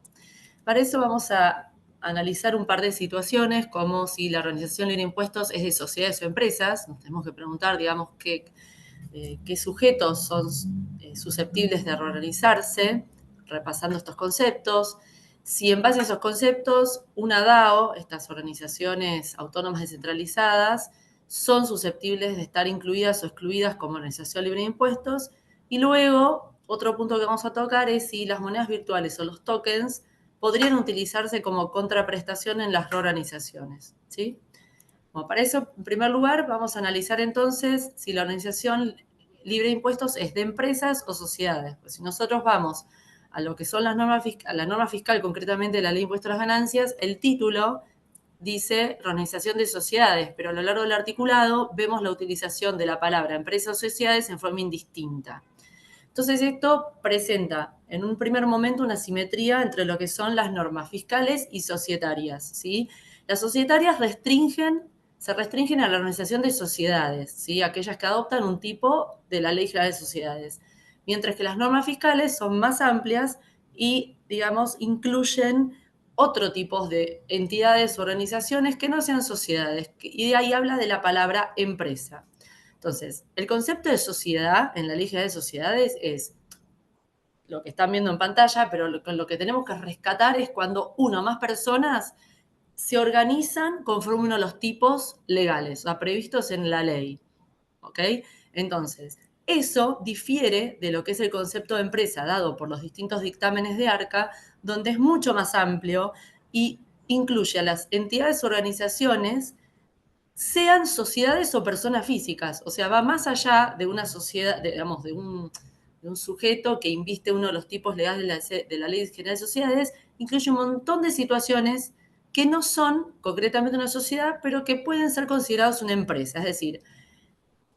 E: Para eso vamos a analizar un par de situaciones, como si la organización libre de impuestos es de sociedades o empresas. Nos tenemos que preguntar, digamos, qué sujetos son susceptibles de reorganizarse, repasando estos conceptos. Si en base a esos conceptos, una DAO, estas organizaciones autónomas descentralizadas, son susceptibles de estar incluidas o excluidas como organización libre de impuestos. Y luego, otro punto que vamos a tocar es si las monedas virtuales o los tokens podrían utilizarse como contraprestación en las reorganizaciones, ¿sí? Bueno, para eso, en primer lugar, vamos a analizar entonces si la organización libre de impuestos es de empresas o sociedades. Pues si nosotros vamos a lo que son las normas a la norma fiscal, concretamente la ley de impuestos a las ganancias, el título dice organización de sociedades, pero a lo largo del articulado vemos la utilización de la palabra empresas o sociedades en forma indistinta. Entonces esto presenta en un primer momento una simetría entre lo que son las normas fiscales y societarias, ¿sí? Las societarias se restringen a la organización de sociedades, ¿sí? Aquellas que adoptan un tipo de la Ley General de Sociedades, mientras que las normas fiscales son más amplias y, digamos, incluyen otro tipo de entidades o organizaciones que no sean sociedades, y de ahí habla de la palabra empresa. Entonces, el concepto de sociedad en la Ley General de Sociedades es lo que están viendo en pantalla, pero lo que tenemos que rescatar es cuando una o más personas se organizan conforme uno de los tipos legales, o sea, previstos en la ley. ¿Ok? Entonces, eso difiere de lo que es el concepto de empresa dado por los distintos dictámenes de ARCA, donde es mucho más amplio y incluye a las entidades o organizaciones, sean sociedades o personas físicas. O sea, va más allá de una sociedad, digamos, de un sujeto que inviste uno de los tipos legales de la Ley General de Sociedades, incluye un montón de situaciones que no son concretamente una sociedad, pero que pueden ser considerados una empresa. Es decir,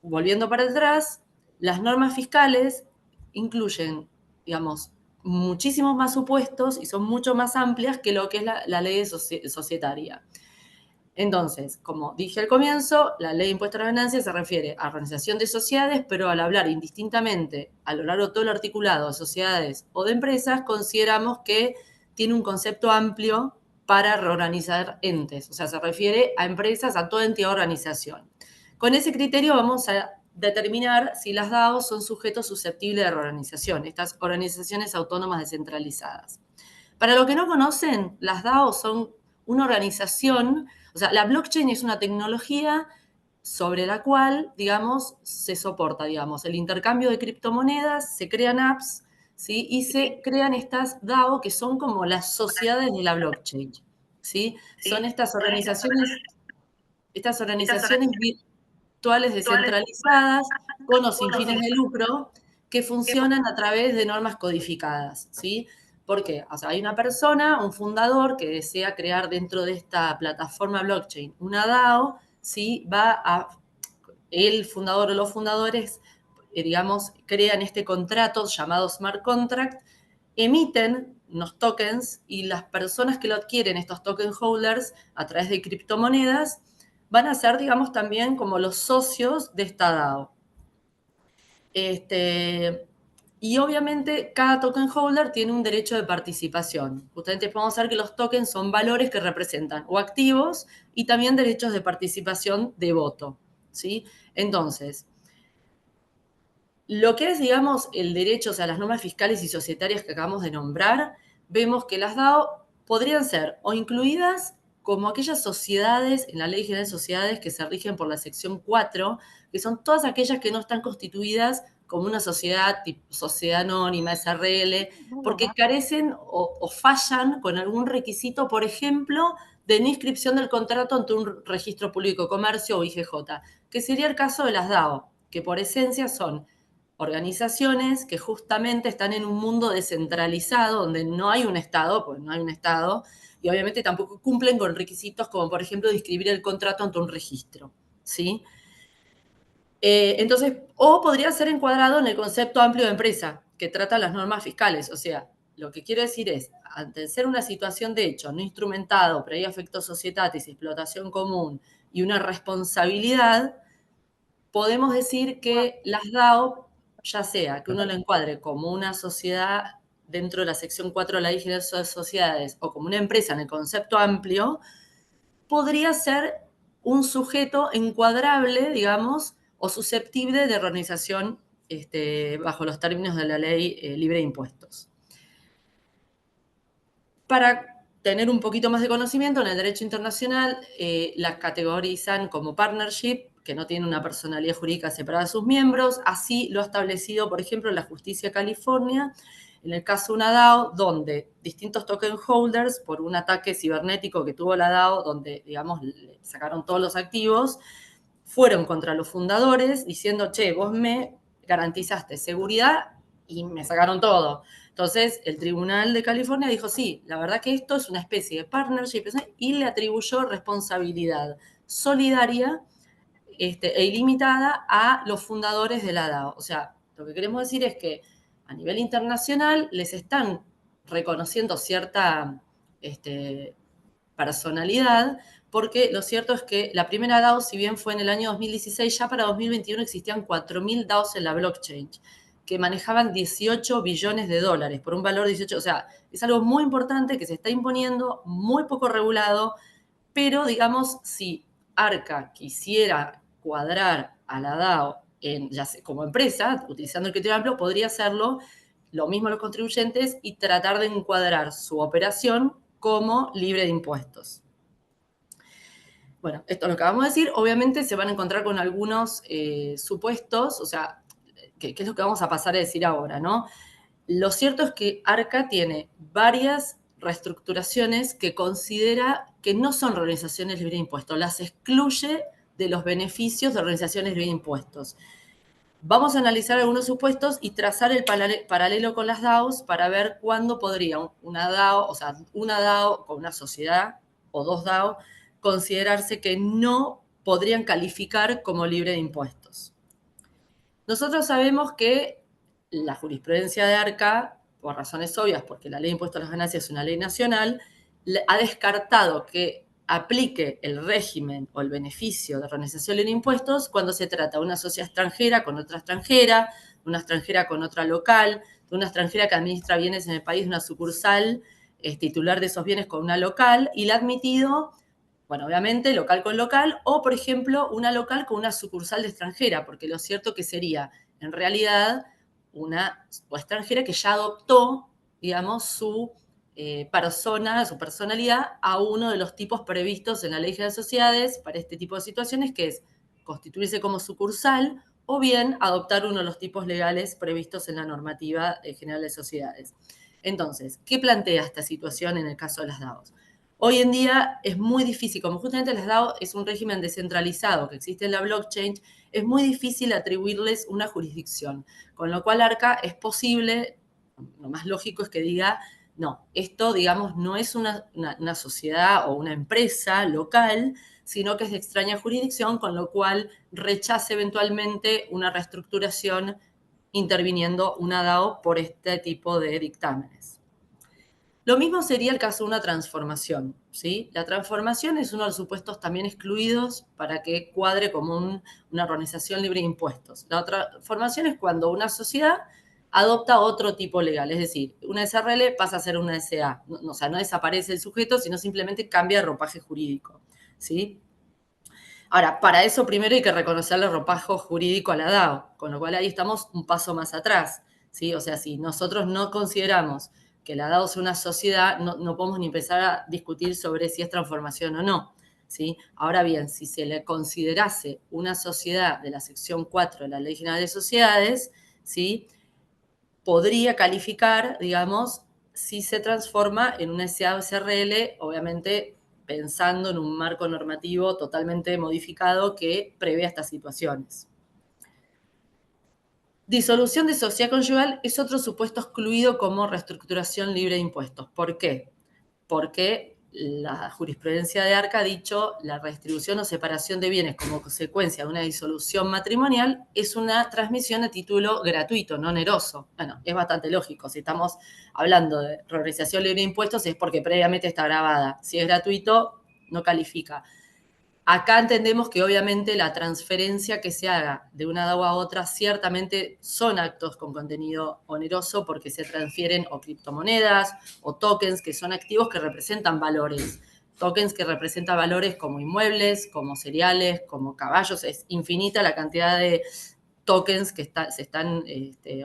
E: volviendo para atrás, las normas fiscales incluyen, digamos, muchísimos más supuestos y son mucho más amplias que lo que es la ley societaria. Entonces, como dije al comienzo, la ley de impuestos a las ganancias se refiere a organización de sociedades, pero al hablar indistintamente a lo largo de todo el articulado de sociedades o de empresas, consideramos que tiene un concepto amplio para reorganizar entes, o sea, se refiere a empresas, a toda entidad o organización. Con ese criterio vamos a determinar si las DAO son sujetos susceptibles de reorganización, estas organizaciones autónomas descentralizadas. Para los que no conocen, las DAO son una organización, o sea, la blockchain es una tecnología sobre la cual, digamos, se soporta, digamos, el intercambio de criptomonedas, se crean apps, ¿sí? Y se crean estas DAO que son como las sociedades de la blockchain, ¿sí? Son estas organizaciones virtuales descentralizadas con o sin fines de lucro que funcionan a través de normas codificadas, ¿sí? ¿Por qué? O sea, hay una persona, un fundador que desea crear dentro de esta plataforma blockchain una DAO, ¿sí? El fundador o los fundadores, digamos, crean este contrato llamado smart contract, emiten unos tokens y las personas que lo adquieren, estos token holders, a través de criptomonedas, van a ser, digamos, también como los socios de esta DAO. Y obviamente cada token holder tiene un derecho de participación. Justamente podemos ver que los tokens son valores que representan o activos y también derechos de participación de voto, ¿sí? Entonces, lo que es, digamos, el derecho, o sea, las normas fiscales y societarias que acabamos de nombrar, vemos que las DAO podrían ser o incluidas como aquellas sociedades, en la Ley General de Sociedades, que se rigen por la sección 4, que son todas aquellas que no están constituidas como una sociedad, tipo sociedad anónima, SRL, porque carecen o fallan con algún requisito, por ejemplo, de no inscripción del contrato ante un registro público de comercio o IGJ, que sería el caso de las DAO, que por esencia son organizaciones que justamente están en un mundo descentralizado, donde no hay un Estado, pues no hay un Estado, y obviamente tampoco cumplen con requisitos como, por ejemplo, de inscribir el contrato ante un registro, ¿sí? Entonces, o podría ser encuadrado en el concepto amplio de empresa, que trata las normas fiscales. O sea, lo que quiero decir es, ante ser una situación de hecho no instrumentado, previo afecto societatis, explotación común y una responsabilidad, podemos decir que las DAO, ya sea que uno lo encuadre como una sociedad dentro de la sección 4 de la Ley General de Sociedades o como una empresa en el concepto amplio, podría ser un sujeto encuadrable, digamos, o susceptible de reorganización bajo los términos de la ley libre de impuestos. Para tener un poquito más de conocimiento, en el derecho internacional las categorizan como partnership, que no tiene una personalidad jurídica separada de sus miembros. Así lo ha establecido, por ejemplo, la justicia de California, en el caso de una DAO, donde distintos token holders, por un ataque cibernético que tuvo la DAO, donde, digamos, le sacaron todos los activos, fueron contra los fundadores diciendo, che, vos me garantizaste seguridad y me sacaron todo. Entonces, el Tribunal de California dijo, sí, la verdad que esto es una especie de partnership, y le atribuyó responsabilidad solidaria e ilimitada a los fundadores de la DAO. O sea, lo que queremos decir es que a nivel internacional les están reconociendo cierta personalidad, porque lo cierto es que la primera DAO, si bien fue en el año 2016, ya para 2021 existían 4.000 DAOs en la blockchain, que manejaban 18 billones de dólares por un valor de 18. O sea, es algo muy importante que se está imponiendo, muy poco regulado, pero digamos, si Arca quisiera cuadrar a la DAO ya sea, como empresa, utilizando el criterio amplio, podría hacerlo, lo mismo los contribuyentes, y tratar de encuadrar su operación como libre de impuestos. Bueno, esto es lo que acabamos de decir. Obviamente se van a encontrar con algunos supuestos, o sea, que es lo que vamos a pasar a decir ahora, ¿no? Lo cierto es que Arca tiene varias reestructuraciones que considera que no son organizaciones libres de impuestos, las excluye de los beneficios de organizaciones libres de impuestos. Vamos a analizar algunos supuestos y trazar el paralelo con las DAOs para ver cuándo podría una DAO, o sea, una DAO con una sociedad o dos DAO, considerarse que no podrían calificar como libre de impuestos. Nosotros sabemos que la jurisprudencia de Arca, por razones obvias, porque la ley de impuestos a las ganancias es una ley nacional, ha descartado que aplique el régimen o el beneficio de reorganización libre de impuestos cuando se trata de una sociedad extranjera con otra extranjera, de una extranjera con otra local, de una extranjera que administra bienes en el país, de una sucursal, es titular de esos bienes con una local, y la ha admitido, bueno, obviamente, local con local, o, por ejemplo, una local con una sucursal de extranjera, porque lo cierto que sería, en realidad, una extranjera que ya adoptó, digamos, su persona, su personalidad a uno de los tipos previstos en la Ley General de Sociedades para este tipo de situaciones, que es constituirse como sucursal o bien adoptar uno de los tipos legales previstos en la normativa general de sociedades. Entonces, ¿qué plantea esta situación en el caso de las DAOs? Hoy en día es muy difícil, como justamente las DAO es un régimen descentralizado que existe en la blockchain, es muy difícil atribuirles una jurisdicción, con lo cual ARCA es posible, lo más lógico es que diga, no, esto, digamos, no es una sociedad o una empresa local, sino que es de extraña jurisdicción, con lo cual rechace eventualmente una reestructuración interviniendo una DAO por este tipo de dictámenes. Lo mismo sería el caso de una transformación, ¿sí? La transformación es uno de los supuestos también excluidos para que cuadre como una organización libre de impuestos. La transformación es cuando una sociedad adopta otro tipo legal, es decir, una SRL pasa a ser una SA. O sea, no desaparece el sujeto, sino simplemente cambia de ropaje jurídico, ¿sí? Ahora, para eso primero hay que reconocerle el ropaje jurídico a la DAO, con lo cual ahí estamos un paso más atrás, ¿sí? O sea, si nosotros no consideramos que la DAO sea una sociedad, no podemos ni empezar a discutir sobre si es transformación o no, ¿sí? Ahora bien, si se le considerase una sociedad de la sección 4 de la Ley General de Sociedades, ¿sí? Podría calificar, digamos, si se transforma en una SA o SRL, obviamente pensando en un marco normativo totalmente modificado que prevea estas situaciones. Disolución de sociedad conyugal es otro supuesto excluido como reestructuración libre de impuestos. ¿Por qué? Porque la jurisprudencia de ARCA ha dicho la redistribución o separación de bienes como consecuencia de una disolución matrimonial es una transmisión a título gratuito, no oneroso. Bueno, es bastante lógico. Si estamos hablando de reorganización libre de impuestos es porque previamente está grabada. Si es gratuito, no califica. Acá entendemos que obviamente la transferencia que se haga de una DAO a otra ciertamente son actos con contenido oneroso porque se transfieren o criptomonedas o tokens que son activos que representan valores. Tokens que representan valores como inmuebles, como cereales, como caballos. Es infinita la cantidad de tokens que se están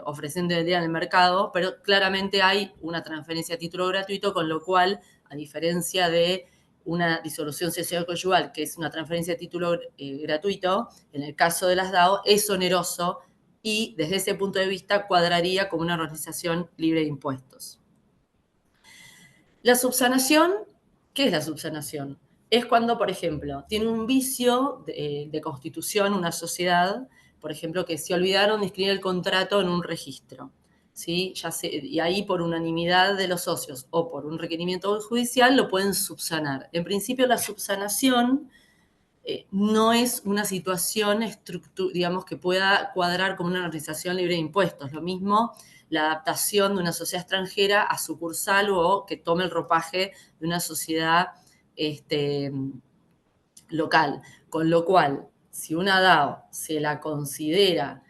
E: ofreciendo hoy en día en el mercado, pero claramente hay una transferencia a título gratuito, con lo cual, a diferencia de una disolución socioconyugal, que es una transferencia de título gratuito, en el caso de las DAO es oneroso y desde ese punto de vista cuadraría como una organización libre de impuestos. La subsanación, ¿qué es la subsanación? Es cuando, por ejemplo, tiene un vicio de constitución una sociedad, por ejemplo, que se olvidaron de inscribir el contrato en un registro. ¿Sí? Y ahí por unanimidad de los socios o por un requerimiento judicial lo pueden subsanar. En principio la subsanación no es una situación, digamos, que pueda cuadrar como una organización libre de impuestos. Lo mismo la adaptación de una sociedad extranjera a sucursal o que tome el ropaje de una sociedad local. Con lo cual, si una DAO se la considera,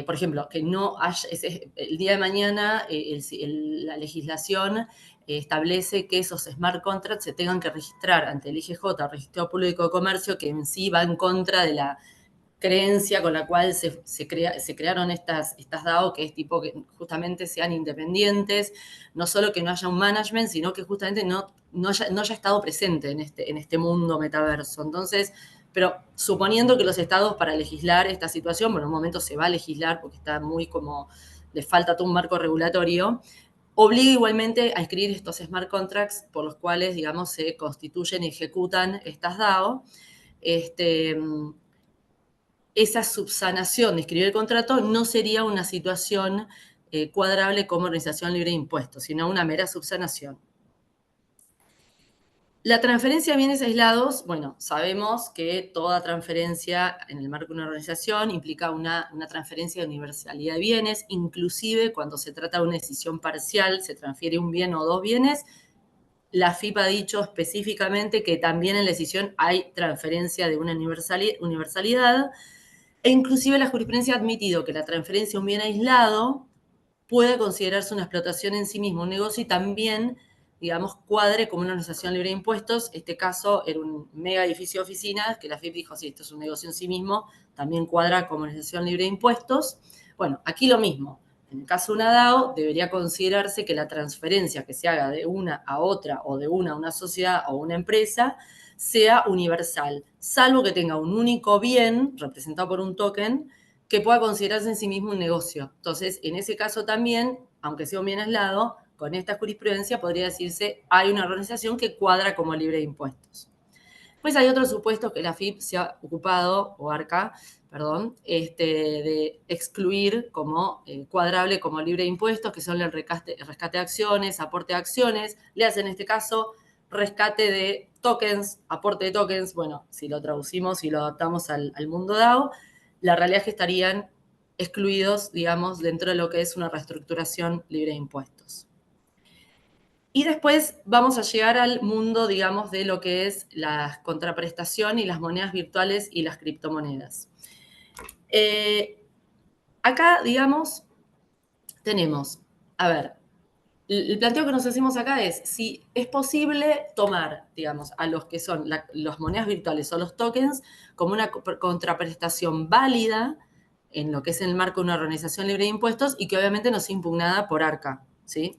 E: por ejemplo, que no haya, el día de mañana la legislación establece que esos smart contracts se tengan que registrar ante el IGJ, Registro Público de Comercio, que en sí va en contra de la creencia con la cual se crearon estas DAO, que es tipo que justamente sean independientes, no solo que no haya un management, sino que justamente no haya estado presente en este mundo metaverso. Entonces, pero suponiendo que los estados para legislar esta situación, bueno, en un momento se va a legislar porque está muy como, le falta todo un marco regulatorio, obliga igualmente a escribir estos smart contracts por los cuales, digamos, se constituyen y ejecutan estas DAO. Esa subsanación de escribir el contrato no sería una situación cuadrable como organización libre de impuestos, sino una mera subsanación. La transferencia de bienes aislados, bueno, sabemos que toda transferencia en el marco de una organización implica una transferencia de universalidad de bienes, inclusive cuando se trata de una decisión parcial, se transfiere un bien o dos bienes, la AFIP ha dicho específicamente que también en la decisión hay transferencia de una universalidad, e inclusive la jurisprudencia ha admitido que la transferencia de un bien aislado puede considerarse una explotación en sí mismo, un negocio, y también, digamos, cuadre como una organización libre de impuestos. Este caso era un mega edificio de oficinas que la AFIP dijo, sí, esto es un negocio en sí mismo, también cuadra como organización libre de impuestos. Bueno, aquí lo mismo. En el caso de una DAO, debería considerarse que la transferencia que se haga de una a otra o de una a una sociedad o una empresa sea universal, salvo que tenga un único bien representado por un token que pueda considerarse en sí mismo un negocio. Entonces, en ese caso también, aunque sea un bien aislado, con esta jurisprudencia podría decirse hay una organización que cuadra como libre de impuestos. Pues hay otros supuestos que la AFIP se ha ocupado, o ARCA, perdón, de excluir como cuadrable como libre de impuestos, que son el rescate de acciones, aporte de acciones, le hacen en este caso rescate de tokens, aporte de tokens. Bueno, si lo traducimos y lo adaptamos al mundo DAO, la realidad es que estarían excluidos, digamos, dentro de lo que es una reestructuración libre de impuestos. Y después vamos a llegar al mundo, digamos, de lo que es la contraprestación y las monedas virtuales y las criptomonedas. Acá, digamos, tenemos, a ver, el planteo que nos hacemos acá es si es posible tomar, digamos, a los que son las monedas virtuales o los tokens como una contraprestación válida en lo que es el marco de una organización libre de impuestos y que obviamente no sea impugnada por ARCA, ¿sí?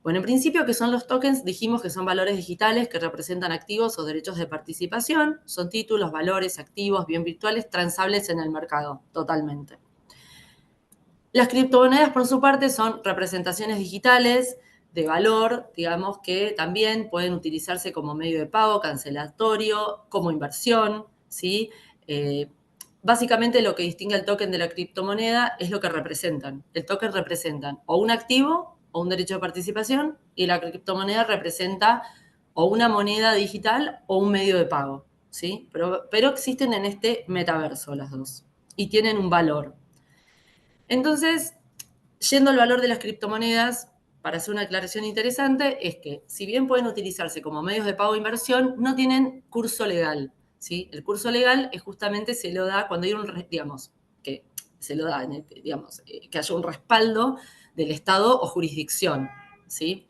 E: Bueno, en principio, ¿qué son los tokens? Dijimos que son valores digitales que representan activos o derechos de participación. Son títulos, valores, activos, bien virtuales, transables en el mercado, totalmente. Las criptomonedas, por su parte, son representaciones digitales de valor, digamos, que también pueden utilizarse como medio de pago, cancelatorio, como inversión, ¿sí? Básicamente lo que distingue al token de la criptomoneda es lo que representan. El token representan o un activo o un derecho de participación, y la criptomoneda representa o una moneda digital o un medio de pago, ¿sí? Pero existen en este metaverso las dos y tienen un valor. Entonces, yendo al valor de las criptomonedas, para hacer una aclaración interesante, es que si bien pueden utilizarse como medios de pago e inversión, no tienen curso legal, ¿sí? El curso legal es justamente, se lo da cuando hay digamos, que se lo da, digamos, que haya un respaldo del Estado o jurisdicción, ¿sí?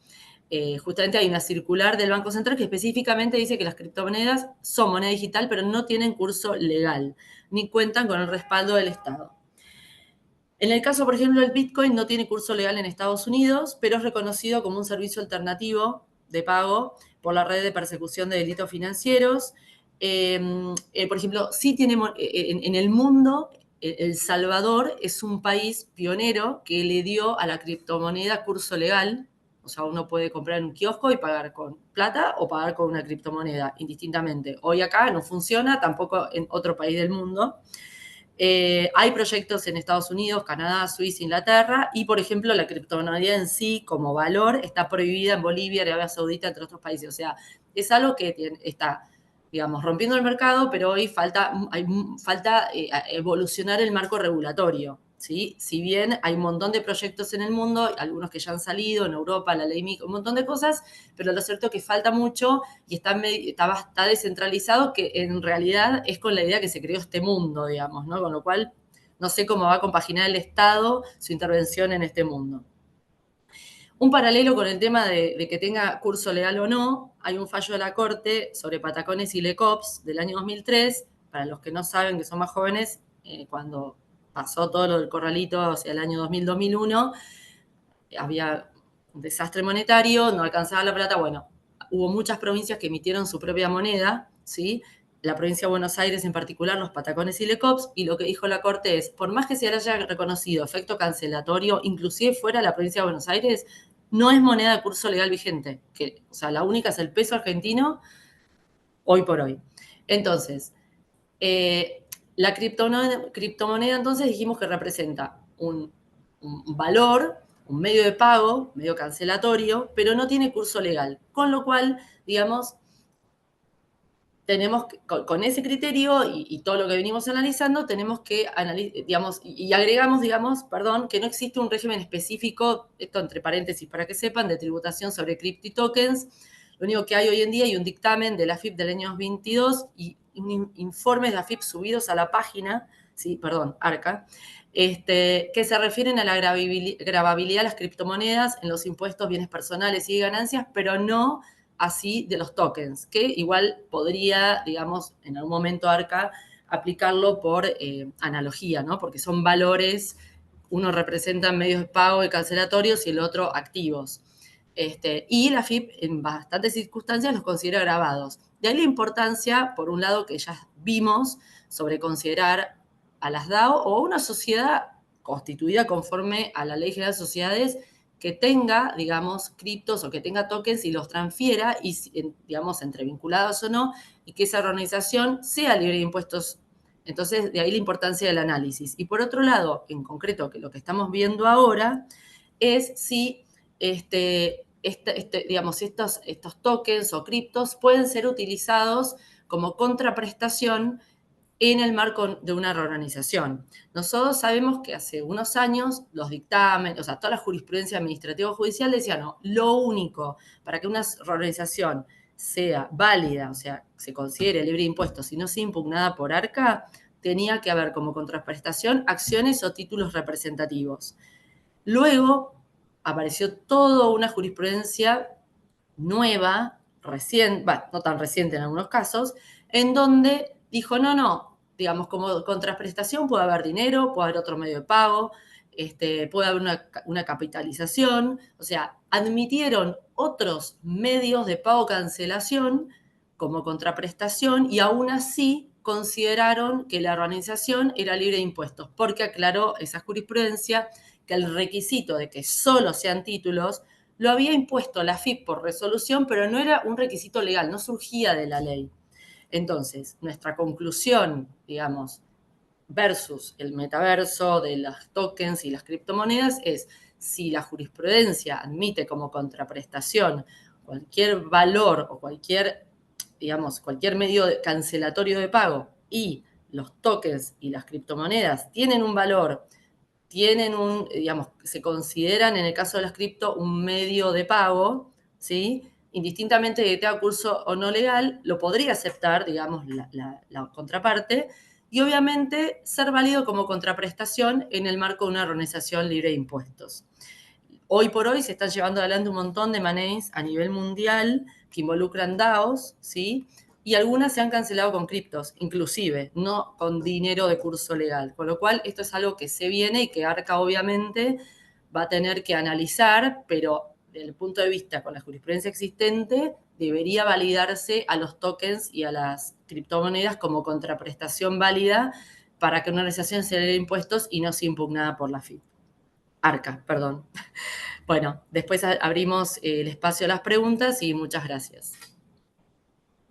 E: Justamente hay una circular del Banco Central que específicamente dice que las criptomonedas son moneda digital, pero no tienen curso legal, ni cuentan con el respaldo del Estado. En el caso, por ejemplo, del Bitcoin no tiene curso legal en Estados Unidos, pero es reconocido como un servicio alternativo de pago por la red de persecución de delitos financieros. Por ejemplo, sí tiene en el mundo, El Salvador es un país pionero que le dio a la criptomoneda curso legal. O sea, uno puede comprar en un kiosco y pagar con plata o pagar con una criptomoneda, indistintamente. Hoy acá no funciona, tampoco en otro país del mundo. Hay proyectos en Estados Unidos, Canadá, Suiza, Inglaterra, y por ejemplo la criptomoneda en sí como valor está prohibida en Bolivia, Arabia Saudita, entre otros países. O sea, es algo que está, digamos, rompiendo el mercado, pero hoy falta evolucionar el marco regulatorio, ¿sí? Si bien hay un montón de proyectos en el mundo, algunos que ya han salido, en Europa, la ley MiC, un montón de cosas, pero lo cierto es que falta mucho y está descentralizado, que en realidad es con la idea que se creó este mundo, digamos, ¿no? Con lo cual no sé cómo va a compaginar el Estado su intervención en este mundo. Un paralelo con el tema de que tenga curso legal o no, hay un fallo de la Corte sobre Patacones y Lecops del año 2003. Para los que no saben, que son más jóvenes, cuando pasó todo lo del corralito, o sea, el año 2000-2001, había un desastre monetario, no alcanzaba la plata. Bueno, hubo muchas provincias que emitieron su propia moneda, ¿sí? La provincia de Buenos Aires en particular, los Patacones y Lecops, y lo que dijo la Corte es, por más que se haya reconocido efecto cancelatorio, inclusive fuera la provincia de Buenos Aires, no es moneda de curso legal vigente, o sea, la única es el peso argentino hoy por hoy. Entonces, la criptomoneda entonces dijimos que representa un valor, un medio de pago, medio cancelatorio, pero no tiene curso legal. Con lo cual, digamos, tenemos que, con ese criterio y todo lo que venimos analizando, tenemos que digamos, y agregamos, digamos, perdón, que no existe un régimen específico, esto entre paréntesis para que sepan, de tributación sobre cripto y tokens. Lo único que hay hoy en día hay un dictamen de la AFIP del año 2022 y un informe de la AFIP subidos a la página, sí, perdón, ARCA, que se refieren a la gravabilidad de las criptomonedas en los impuestos, bienes personales y ganancias, pero no así de los tokens, que igual podría, digamos, en algún momento ARCA aplicarlo por analogía, ¿no? Porque son valores, uno representa medios de pago y cancelatorios y el otro activos. Y la AFIP en bastantes circunstancias los considera grabados. De ahí la importancia, por un lado, que ya vimos sobre considerar a las DAO o una sociedad constituida conforme a la Ley General de Sociedades que tenga, digamos, criptos o que tenga tokens y los transfiera, y, digamos, entre vinculados o no, y que esa organización sea libre de impuestos. Entonces, de ahí la importancia del análisis. Y por otro lado, en concreto, que lo que estamos viendo ahora es si digamos, estos tokens o criptos pueden ser utilizados como contraprestación en el marco de una reorganización. Nosotros sabemos que hace unos años los dictámenes, o sea, toda la jurisprudencia administrativa o judicial decía, no, lo único para que una reorganización sea válida, o sea, se considere libre de impuestos y no sea impugnada por ARCA, tenía que haber como contraprestación acciones o títulos representativos. Luego apareció toda una jurisprudencia nueva, reciente, no tan reciente en algunos casos, en donde dijo, no, digamos, como contraprestación puede haber dinero, puede haber otro medio de pago, puede haber una capitalización, o sea, admitieron otros medios de pago cancelación como contraprestación y aún así consideraron que la organización era libre de impuestos, porque aclaró esa jurisprudencia que el requisito de que solo sean títulos lo había impuesto la AFIP por resolución, pero no era un requisito legal, no surgía de la ley. Entonces, nuestra conclusión, digamos, versus el metaverso de los tokens y las criptomonedas es si la jurisprudencia admite como contraprestación cualquier valor o cualquier, digamos, cualquier medio cancelatorio de pago y los tokens y las criptomonedas tienen un valor, tienen digamos, se consideran en el caso de las cripto un medio de pago, ¿sí? Indistintamente de que tenga curso o no legal, lo podría aceptar, digamos, la contraparte, y obviamente ser válido como contraprestación en el marco de una organización libre de impuestos. Hoy por hoy se están llevando adelante un montón de maneras a nivel mundial que involucran DAOs, ¿sí? Y algunas se han cancelado con criptos, inclusive, no con dinero de curso legal. Con lo cual, esto es algo que se viene y que ARCA obviamente va a tener que analizar, pero desde el punto de vista con la jurisprudencia existente, debería validarse a los tokens y a las criptomonedas como contraprestación válida para que una organización se le dé impuestos y no sea impugnada por la AFIP. ARCA, perdón. Bueno, después abrimos el espacio a las preguntas y muchas gracias.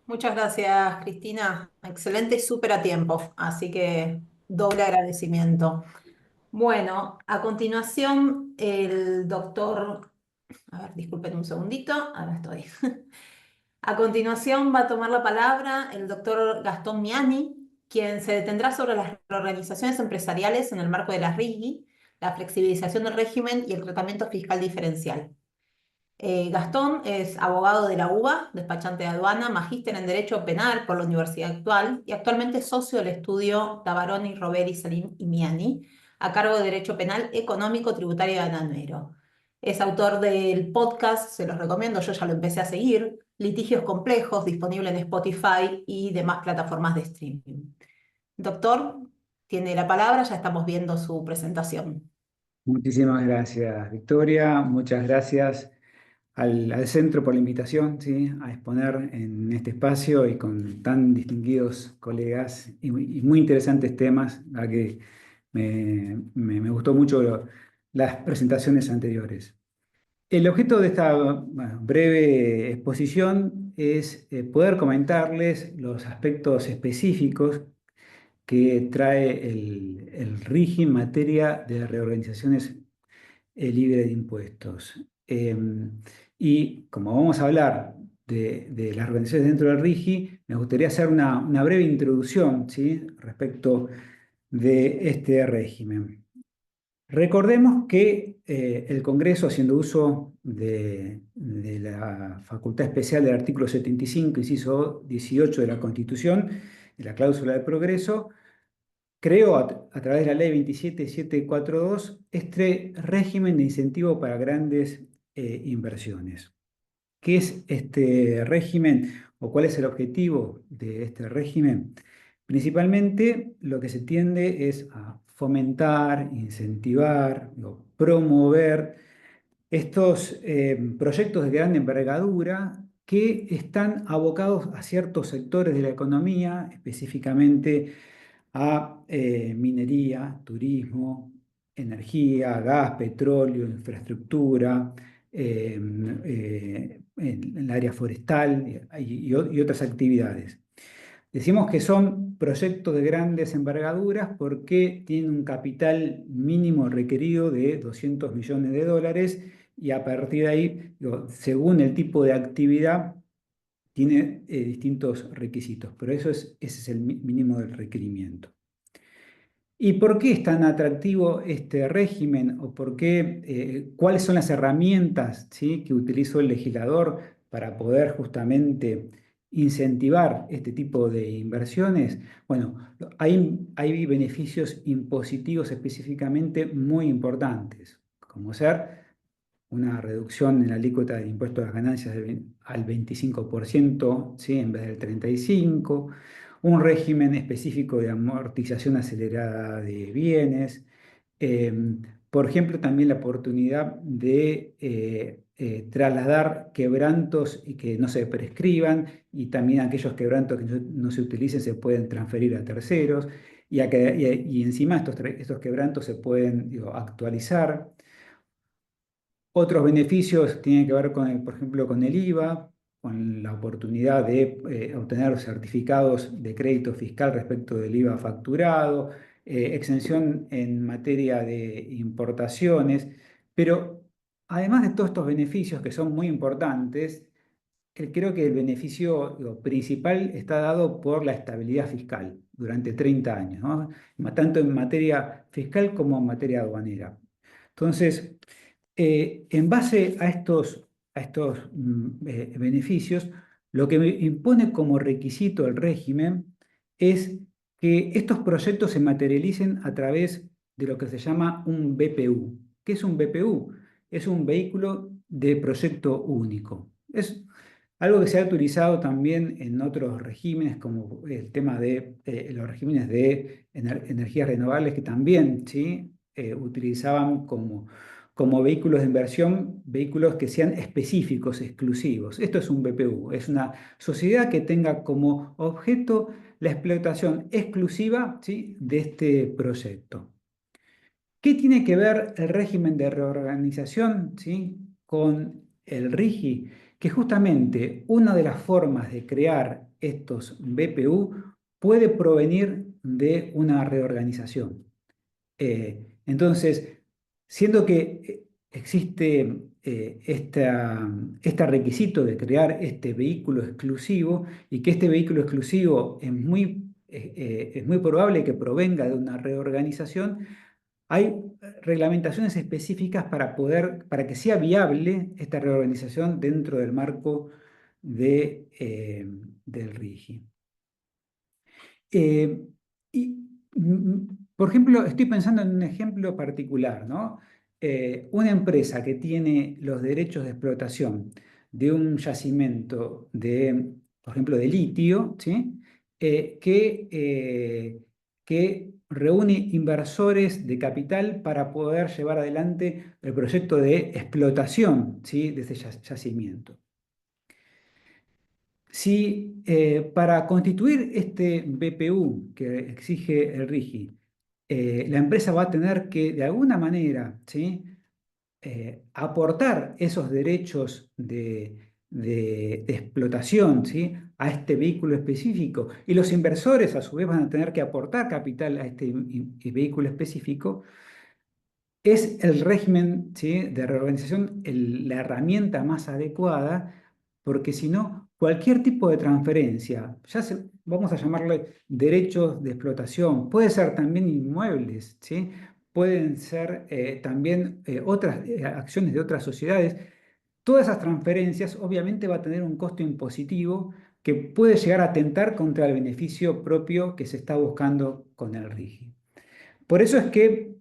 C: Muchas gracias, Cristina. Excelente y súper a tiempo, así que doble agradecimiento. Bueno, a continuación el doctor, a ver, disculpen un segundito, ahora estoy. A continuación va a tomar la palabra el doctor Gastón Miani, quien se detendrá sobre las organizaciones empresariales en el marco de la RIGI, la flexibilización del régimen y el tratamiento fiscal diferencial. Gastón es abogado de la UBA, despachante de aduana, magíster en Derecho Penal por la Universidad Actual y actualmente socio del estudio Tabaroni, Roveri, Salim y Miani, a cargo de Derecho Penal Económico, Tributario y Aduanero. Es autor del podcast, se los recomiendo, yo ya lo empecé a seguir, Litigios Complejos, disponible en Spotify y demás plataformas de streaming. Doctor, tiene la palabra, ya estamos viendo su presentación.
F: Muchísimas gracias, Victoria. Muchas gracias al centro por la invitación, ¿sí?, a exponer en este espacio y con tan distinguidos colegas y muy interesantes temas, a que me gustó mucho las presentaciones anteriores. El objeto de esta breve exposición es poder comentarles los aspectos específicos que trae el RIGI en materia de reorganizaciones libres de impuestos. Y como vamos a hablar de las organizaciones dentro del RIGI, me gustaría hacer una breve introducción, ¿sí?, respecto de este régimen. Recordemos que el Congreso, haciendo uso de la facultad especial del artículo 75, inciso 18 de la Constitución, de la cláusula de progreso, creó a través de la ley 27742 este régimen de incentivo para grandes inversiones. ¿Qué es este régimen o cuál es el objetivo de este régimen? Principalmente lo que se tiende es a fomentar, incentivar, promover estos proyectos de gran envergadura que están abocados a ciertos sectores de la economía, específicamente a minería, turismo, energía, gas, petróleo, infraestructura, en el área forestal y otras actividades. Decimos que son proyectos de grandes envergaduras porque tienen un capital mínimo requerido de 200 millones de dólares y a partir de ahí, según el tipo de actividad, tiene distintos requisitos, pero ese es el mínimo del requerimiento. ¿Y por qué es tan atractivo este régimen? ¿O por qué, cuáles son las herramientas, ¿sí?, que utilizó el legislador para poder justamente incentivar este tipo de inversiones? Bueno, hay beneficios impositivos específicamente muy importantes, como ser una reducción en la alícuota del impuesto a las ganancias al 25%, ¿sí?, en vez del 35%, un régimen específico de amortización acelerada de bienes, eh, por ejemplo, también la oportunidad de trasladar quebrantos y que no se prescriban, y también aquellos quebrantos que no se utilicen se pueden transferir a terceros, y encima estos quebrantos se pueden, actualizar. Otros beneficios tienen que ver con por ejemplo, con el IVA, con la oportunidad de obtener certificados de crédito fiscal respecto del IVA facturado, exención en materia de importaciones, pero además de todos estos beneficios que son muy importantes, creo que el beneficio principal está dado por la estabilidad fiscal durante 30 años, ¿no? Tanto en materia fiscal como en materia aduanera. Entonces, en base a estos beneficios, lo que impone como requisito el régimen es que estos proyectos se materialicen a través de lo que se llama un BPU. ¿Qué es un BPU? Es un vehículo de proyecto único. Es algo que se ha utilizado también en otros regímenes, como el tema de los regímenes de energías renovables, que también, ¿sí?, utilizaban como vehículos de inversión, vehículos que sean específicos, exclusivos. Esto es un BPU, es una sociedad que tenga como objeto la explotación exclusiva, ¿sí?, de este proyecto. ¿Qué tiene que ver el régimen de reorganización, ¿sí?, con el RIGI? Que justamente una de las formas de crear estos BPU puede provenir de una reorganización. Entonces, siendo que existe este requisito de crear este vehículo exclusivo y que este vehículo exclusivo es muy probable que provenga de una reorganización, hay reglamentaciones específicas para que sea viable esta reorganización dentro del marco del RIGI. Eh, por ejemplo, estoy pensando en un ejemplo particular, ¿no? Una empresa que tiene los derechos de explotación de un yacimiento por ejemplo, de litio, ¿sí?, que reúne inversores de capital para poder llevar adelante el proyecto de explotación, ¿sí?, de ese yacimiento. Si para constituir este BPU que exige el RIGI, la empresa va a tener que, de alguna manera, ¿sí?, aportar esos derechos de explotación, ¿sí?, a este vehículo específico, y los inversores a su vez van a tener que aportar capital a este vehículo específico, es el régimen, ¿sí?, de reorganización la herramienta más adecuada, porque si no, cualquier tipo de transferencia, vamos a llamarle derechos de explotación, puede ser también inmuebles, ¿sí?, pueden ser también otras acciones de otras sociedades. Todas esas transferencias obviamente va a tener un costo impositivo que puede llegar a atentar contra el beneficio propio que se está buscando con el RIGI. Por eso es que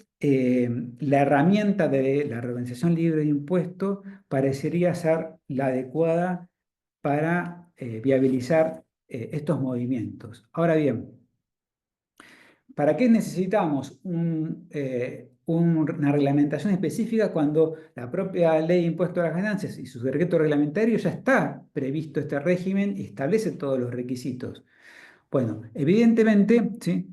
F: la herramienta de la reorganización libre de impuestos parecería ser la adecuada para viabilizar estos movimientos. Ahora bien, ¿para qué necesitamos una reglamentación específica cuando la propia ley de impuesto a las ganancias y su decreto reglamentario ya está previsto este régimen y establece todos los requisitos? Bueno, evidentemente, ¿sí?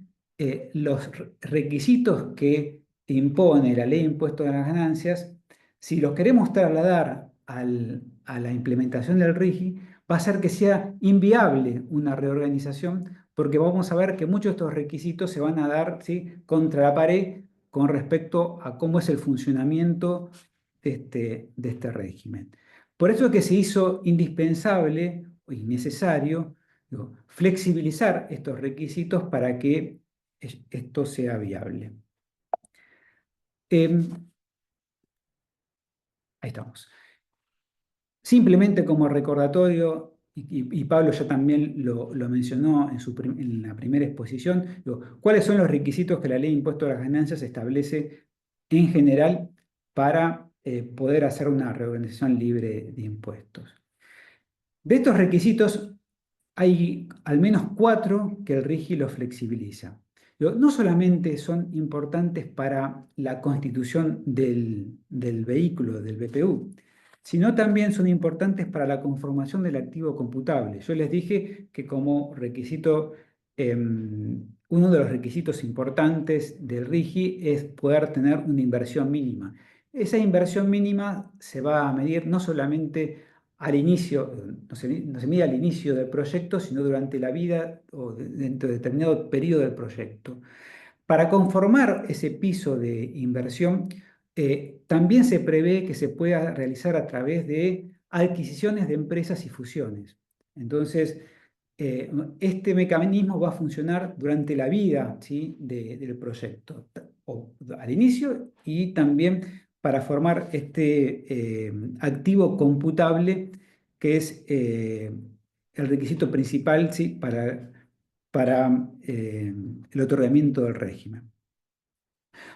F: Los requisitos que impone la ley de impuesto a las ganancias, si los queremos trasladar a la implementación del RIGI, va a ser que sea inviable una reorganización, porque vamos a ver que muchos de estos requisitos se van a dar, ¿sí?, contra la pared con respecto a cómo es el funcionamiento de este régimen. Por eso es que se hizo indispensable y necesario, digo, flexibilizar estos requisitos para que esto sea viable. Ahí estamos. Simplemente como recordatorio, y Pablo ya también lo mencionó en la primera exposición, digo, ¿cuáles son los requisitos que la ley de impuesto a las ganancias establece en general para poder hacer una reorganización libre de impuestos? De estos requisitos hay al menos 4 que el RIGI los flexibiliza. No solamente son importantes para la constitución del vehículo, del BPU, sino también son importantes para la conformación del activo computable. Yo les dije que como requisito, uno de los requisitos importantes del RIGI es poder tener una inversión mínima. Esa inversión mínima se va a medir no solamente al inicio, no se mide al inicio del proyecto, sino durante la vida o dentro de determinado periodo del proyecto. Para conformar ese piso de inversión, también se prevé que se pueda realizar a través de adquisiciones de empresas y fusiones. Entonces, este mecanismo va a funcionar durante la vida, ¿sí?, del proyecto, o al inicio, y también para formar este activo computable que es el requisito principal, ¿sí?, para el otorgamiento del régimen.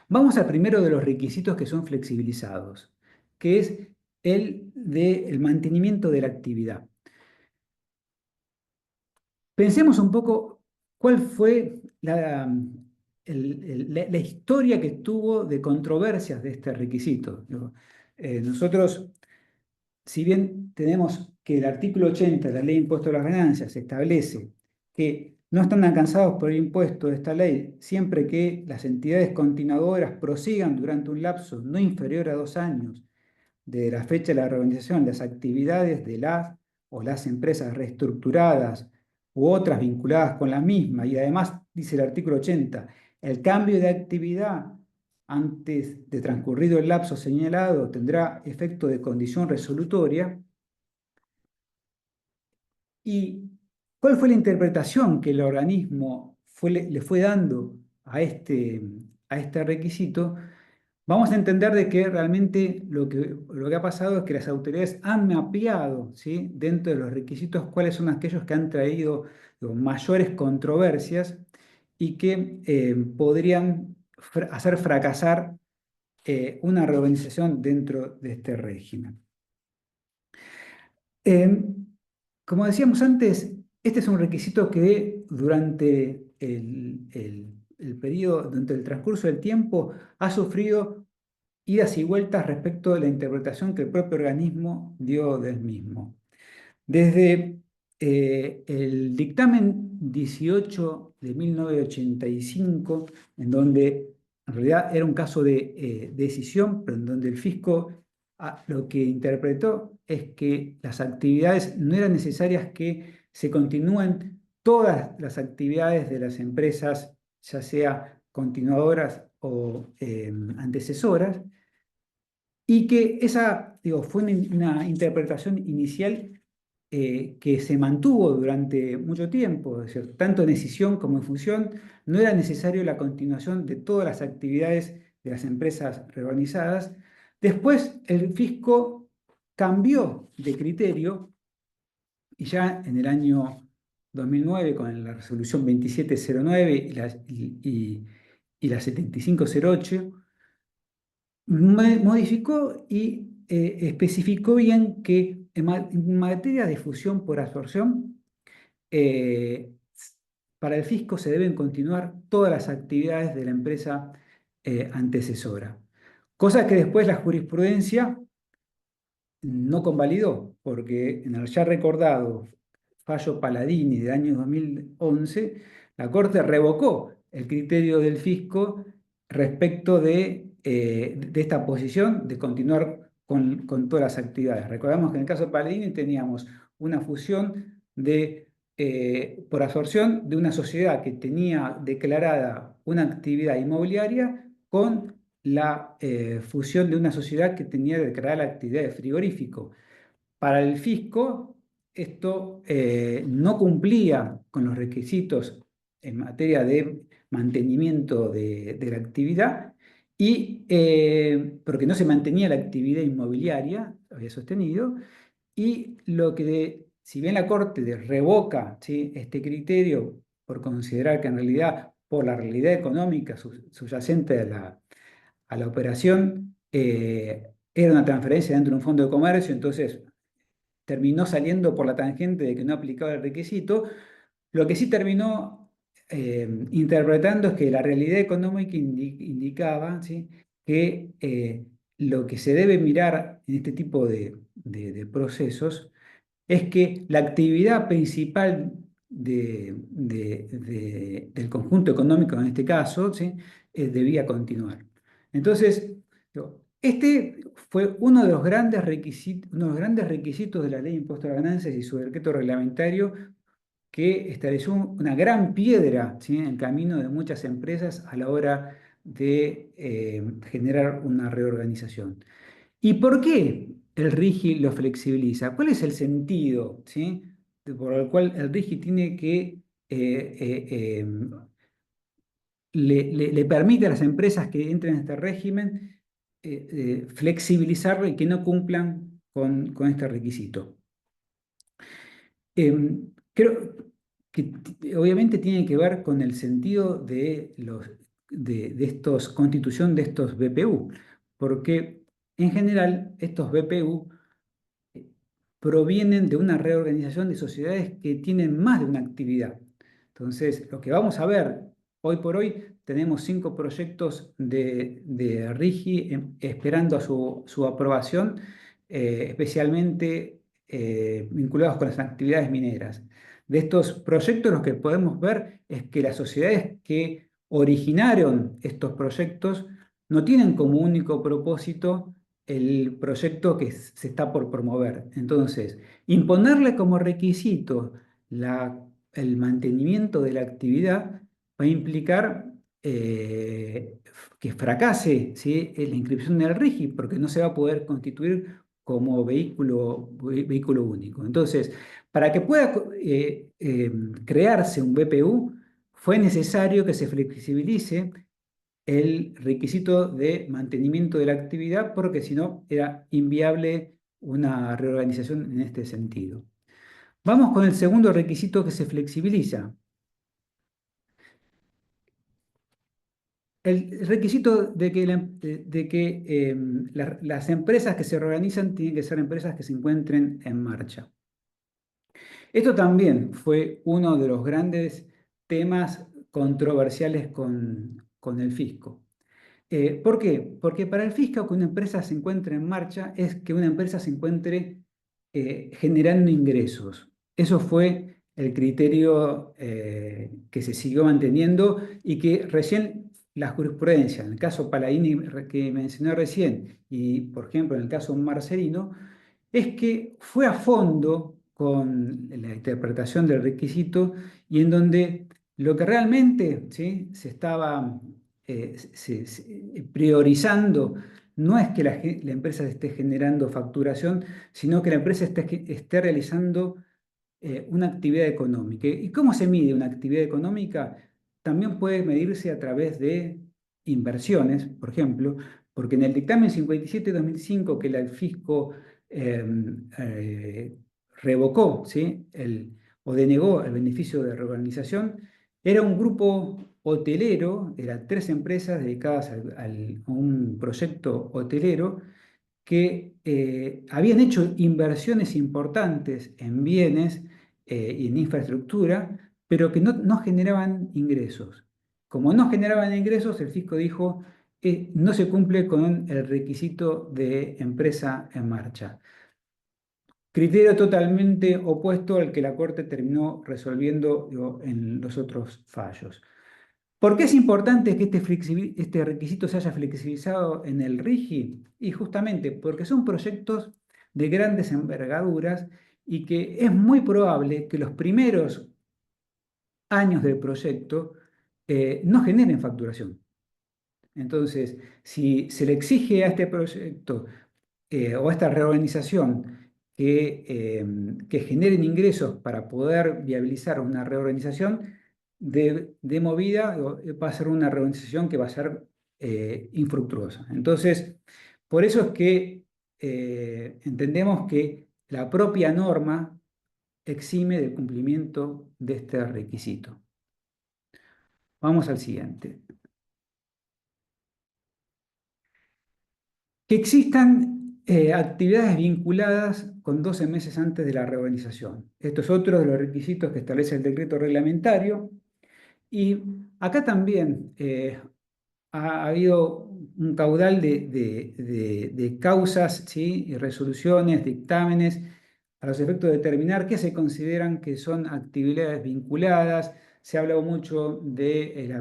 F: Vamos al primero de los requisitos que son flexibilizados, que es el del mantenimiento de la actividad. Pensemos un poco cuál fue la historia que tuvo de controversias de este requisito. Nosotros, si bien tenemos que el artículo 80 de la Ley de Impuesto a las Ganancias establece que no están alcanzados por el impuesto de esta ley siempre que las entidades continuadoras prosigan durante un lapso no inferior a 2 años de la fecha de la reorganización las actividades de las o las empresas reestructuradas u otras vinculadas con la misma, y además, dice el artículo 80, el cambio de actividad antes de transcurrido el lapso señalado tendrá efecto de condición resolutoria. ¿Y cuál fue la interpretación que el organismo le fue dando a este requisito? Vamos a entender de que realmente lo que ha pasado es que las autoridades han mapeado, ¿sí?, dentro de los requisitos cuáles son aquellos que han traído mayores controversias y que podrían hacer fracasar una reorganización dentro de este régimen. Como decíamos antes, este es un requisito que durante el periodo, durante el transcurso del tiempo, ha sufrido idas y vueltas respecto de la interpretación que el propio organismo dio del mismo. Desde el dictamen 18 de 1985, en donde en realidad era un caso de decisión, pero en donde el fisco lo que interpretó es que las actividades no eran necesarias que se continúen todas las actividades de las empresas, ya sea continuadoras o antecesoras, y que esa, fue una interpretación inicial que se mantuvo durante mucho tiempo, es decir, tanto en decisión como en función, no era necesario la continuación de todas las actividades de las empresas reorganizadas. Después el fisco cambió de criterio y ya en el año 2009, con la resolución 2709 y la 7508, modificó y especificó bien que en materia de fusión por absorción, para el fisco se deben continuar todas las actividades de la empresa antecesora. Cosa que después la jurisprudencia no convalidó, porque en el ya recordado fallo Paladini del año 2011, la Corte revocó el criterio del fisco respecto de esta posición de continuar con todas las actividades. Recordamos que en el caso de Paladini teníamos una fusión por absorción de una sociedad que tenía declarada una actividad inmobiliaria con la fusión de una sociedad que tenía declarada la actividad de frigorífico. Para el fisco, esto no cumplía con los requisitos en materia de mantenimiento de la actividad, porque no se mantenía la actividad inmobiliaria, había sostenido, y si bien la Corte revoca, ¿sí?, este criterio por considerar que en realidad, por la realidad económica subyacente a la operación, era una transferencia dentro de un fondo de comercio, entonces terminó saliendo por la tangente de que no aplicaba el requisito. Lo que sí terminó interpretando es que la realidad económica indicaba, ¿sí?, que lo que se debe mirar en este tipo de procesos es que la actividad principal del conjunto económico, en este caso, ¿sí?, debía continuar. Entonces, este fue uno de los grandes requisitos de la Ley de Impuesto a las Ganancias y su decreto reglamentario, que estableció una gran piedra, ¿sí?, en el camino de muchas empresas a la hora de generar una reorganización. ¿Y por qué el RIGI lo flexibiliza? ¿Cuál es el sentido, ¿sí?, por el cual el RIGI tiene que le permite a las empresas que entren en este régimen flexibilizarlo y que no cumplan con este requisito? Creo que obviamente tiene que ver con el sentido de estos constitución de estos BPU, porque en general estos BPU provienen de una reorganización de sociedades que tienen más de una actividad. Entonces, lo que vamos a ver hoy por hoy, tenemos 5 proyectos de RIGI esperando a su aprobación, especialmente vinculados con las actividades mineras. De estos proyectos, lo que podemos ver es que las sociedades que originaron estos proyectos no tienen como único propósito el proyecto que se está por promover. Entonces, imponerle como requisito el mantenimiento de la actividad va a implicar que fracase, ¿sí?, la inscripción del RIGI, porque no se va a poder constituir como vehículo único. Entonces, para que pueda crearse un BPU, fue necesario que se flexibilice el requisito de mantenimiento de la actividad, porque si no era inviable una reorganización en este sentido. Vamos con el segundo requisito que se flexibiliza. El requisito de que las empresas que se reorganizan tienen que ser empresas que se encuentren en marcha. Esto también fue uno de los grandes temas controversiales con el fisco. ¿Por qué? Porque para el fisco, que una empresa se encuentre en marcha es que una empresa se encuentre generando ingresos. Eso fue el criterio que se siguió manteniendo y que recién la jurisprudencia, en el caso Paladini que mencioné recién, y por ejemplo en el caso Marcelino, es que fue a fondo con la interpretación del requisito y en donde lo que realmente, ¿sí?, se estaba priorizando no es que la empresa esté generando facturación, sino que la empresa esté realizando una actividad económica. ¿Y cómo se mide una actividad económica? También puede medirse a través de inversiones, por ejemplo, porque en el dictamen 57/2005 que el fisco revocó, ¿sí? O denegó el beneficio de reorganización, era un grupo hotelero, eran 3 empresas dedicadas a un proyecto hotelero que habían hecho inversiones importantes en bienes y en infraestructura, pero que no generaban ingresos. Como no generaban ingresos, el fisco dijo, no se cumple con el requisito de empresa en marcha. Criterio totalmente opuesto al que la Corte terminó resolviendo, digo, en los otros fallos. ¿Por qué es importante que este requisito se haya flexibilizado en el RIGI? Y justamente porque son proyectos de grandes envergaduras y que es muy probable que los primeros años del proyecto no generen facturación. Entonces, si se le exige a este proyecto o a esta reorganización que generen ingresos para poder viabilizar una reorganización de movida, va a ser una reorganización que va a ser infructuosa. Entonces, por eso es que entendemos que la propia norma exime del cumplimiento de este requisito. Vamos al siguiente. Que existan actividades vinculadas con 12 meses antes de la reorganización. Esto es otro de los requisitos que establece el decreto reglamentario. Y acá también ha habido un caudal de causas, ¿sí? Y resoluciones, dictámenes, a los efectos de determinar qué se consideran que son actividades vinculadas. Se ha hablado mucho de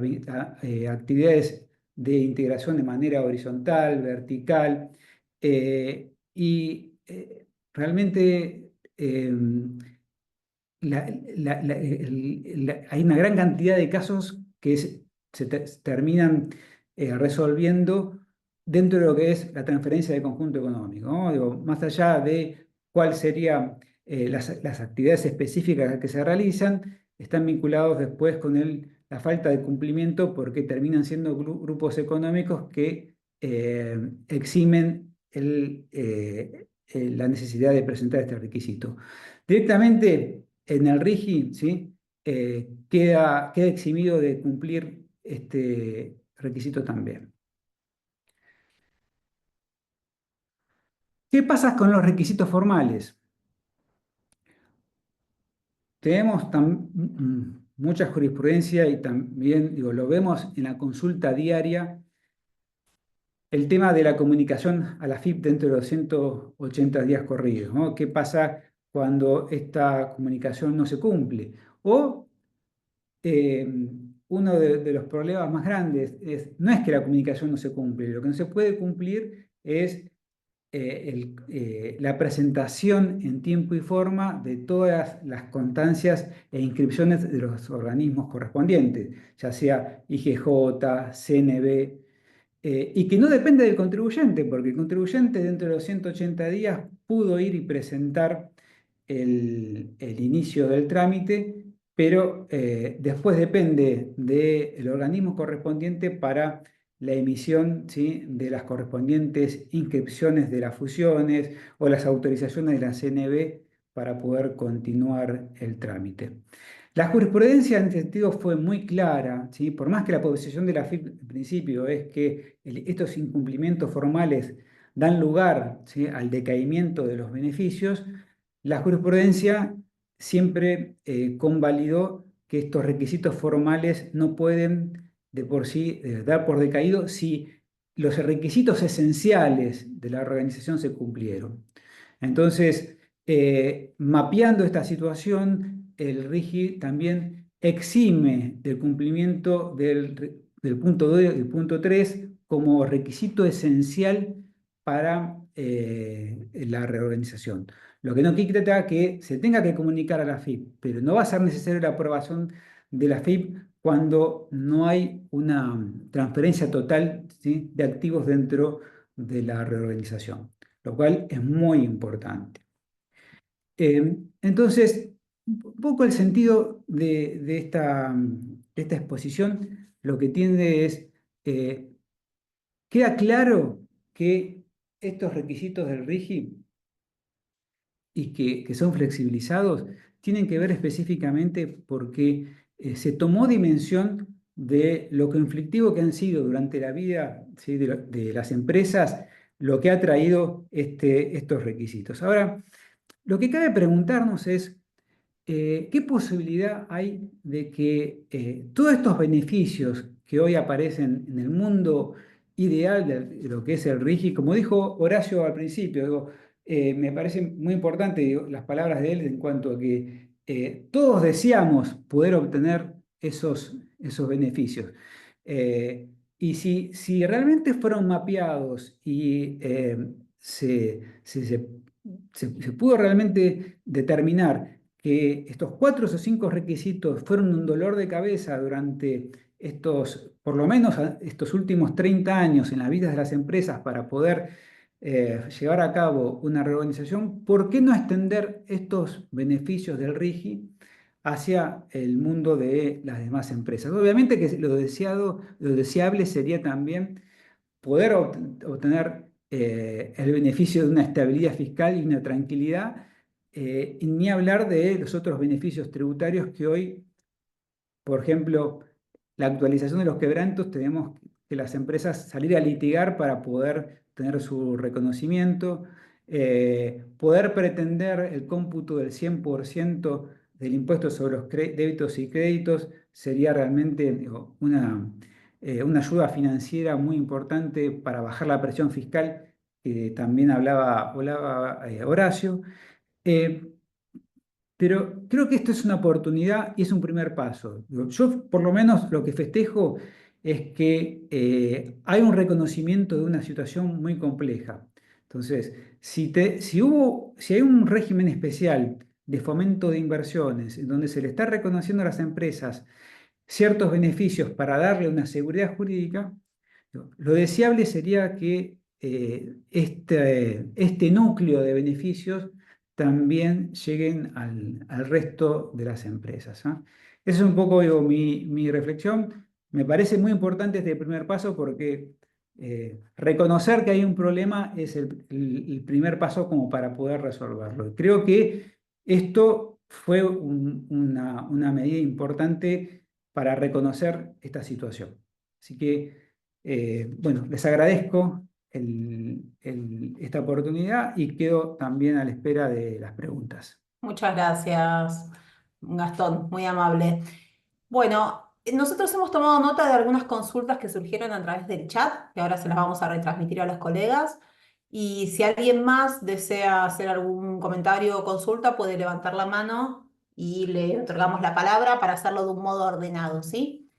F: actividades de integración de manera horizontal, vertical, y realmente hay una gran cantidad de casos que se terminan resolviendo dentro de lo que es la transferencia de conjunto económico, ¿no? Digo, más allá de cuáles serían las actividades específicas que se realizan, están vinculados después con la falta de cumplimiento porque terminan siendo grupos económicos que eximen la necesidad de presentar este requisito. Directamente en el RIGI, ¿sí? Queda eximido de cumplir este requisito también. ¿Qué pasa con los requisitos formales? Tenemos mucha jurisprudencia y también, digo, lo vemos en la consulta diaria, el tema de la comunicación a la AFIP dentro de los 180 días corridos, ¿no? ¿Qué pasa cuando esta comunicación no se cumple? O uno de los problemas más grandes no es que la comunicación no se cumple, lo que no se puede cumplir es la presentación en tiempo y forma de todas las constancias e inscripciones de los organismos correspondientes, ya sea IGJ, CNB, y que no depende del contribuyente, porque el contribuyente dentro de los 180 días pudo ir y presentar el inicio del trámite, pero después depende del organismo correspondiente para la emisión, ¿sí? De las correspondientes inscripciones de las fusiones o las autorizaciones de la CNB para poder continuar el trámite. La jurisprudencia en este sentido fue muy clara, ¿sí? Por más que la posición de la AFIP en principio es que estos incumplimientos formales dan lugar, ¿sí? Al decaimiento de los beneficios, la jurisprudencia siempre convalidó que estos requisitos formales no pueden de por sí dar por decaído si los requisitos esenciales de la organización se cumplieron. Entonces, mapeando esta situación, el RIGI también exime del cumplimiento del punto 2 y el punto 3 como requisito esencial para la reorganización. Lo que no quita que se tenga que comunicar a la AFIP, pero no va a ser necesaria la aprobación de la AFIP cuando no hay una transferencia total, ¿sí? De activos dentro de la reorganización, lo cual es muy importante. Entonces, un poco el sentido de esta exposición lo que tiende es queda claro que estos requisitos del RIGI y que son flexibilizados tienen que ver específicamente porque se tomó dimensión de lo conflictivo que han sido durante la vida, ¿sí?, de las empresas, lo que ha traído estos requisitos. Ahora, lo que cabe preguntarnos es, ¿qué posibilidad hay de que todos estos beneficios que hoy aparecen en el mundo ideal de lo que es el RIGI, como dijo Horacio al principio, digo, me parece muy importante, digo, las palabras de él en cuanto a que todos deseamos poder obtener esos beneficios. Y si realmente fueron mapeados y se pudo realmente determinar que estos 4 o 5 requisitos fueron un dolor de cabeza durante por lo menos estos últimos 30 años en las vidas de las empresas para poder llevar a cabo una reorganización, ¿por qué no extender estos beneficios del RIGI hacia el mundo de las demás empresas? Obviamente que lo deseable sería también poder obtener el beneficio de una estabilidad fiscal y una tranquilidad, y ni hablar de los otros beneficios tributarios que hoy, por ejemplo, la actualización de los quebrantos, tenemos que las empresas salir a litigar para poder tener su reconocimiento, poder pretender el cómputo del 100% del impuesto sobre los débitos y créditos sería realmente, digo, una ayuda financiera muy importante para bajar la presión fiscal, que también hablaba Horacio. Eh, pero creo que esto es una oportunidad y es un primer paso. Yo, por lo menos, lo que festejo es que hay un reconocimiento de una situación muy compleja. Entonces, si hay un régimen especial de fomento de inversiones, en donde se le está reconociendo a las empresas ciertos beneficios para darle una seguridad jurídica, lo deseable sería que este núcleo de beneficios también lleguen al resto de las empresas, ¿ah? Esa es un poco, digo, mi reflexión. Me parece muy importante este primer paso porque reconocer que hay un problema es el primer paso como para poder resolverlo. Y creo que esto fue una medida importante para reconocer esta situación. Así que, bueno, les agradezco esta oportunidad y quedo también a la espera de las preguntas.
C: Muchas gracias, Gastón, muy amable. Bueno, nosotros hemos tomado nota de algunas consultas que surgieron a través del chat, que ahora se las vamos a retransmitir a los colegas. Y si alguien más desea hacer algún comentario o consulta, puede levantar la mano y le otorgamos la palabra para hacerlo de un modo ordenado, ¿sí?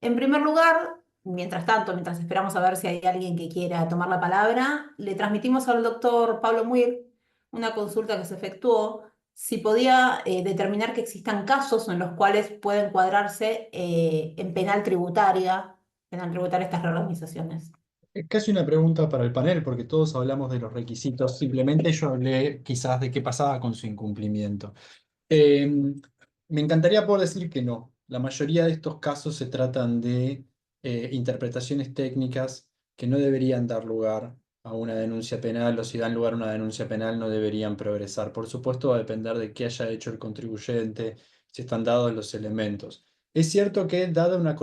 C: En primer lugar, mientras tanto, mientras esperamos a ver si hay alguien que quiera tomar la palabra, le transmitimos al doctor Pablo Muir una consulta que se efectuó, si podía determinar que existan casos en los cuales pueden cuadrarse en penal tributaria estas reorganizaciones.
D: Es casi una pregunta para el panel, porque todos hablamos de los requisitos. Simplemente yo hablé quizás de qué pasaba con su incumplimiento. Eh, Me encantaría poder decir que no. La mayoría de estos casos se tratan de interpretaciones técnicas que no deberían dar lugar a una denuncia penal, o si dan lugar a una denuncia penal no deberían progresar. Por supuesto, va a depender de qué haya hecho el contribuyente, si están dados los elementos. Es cierto que, dada una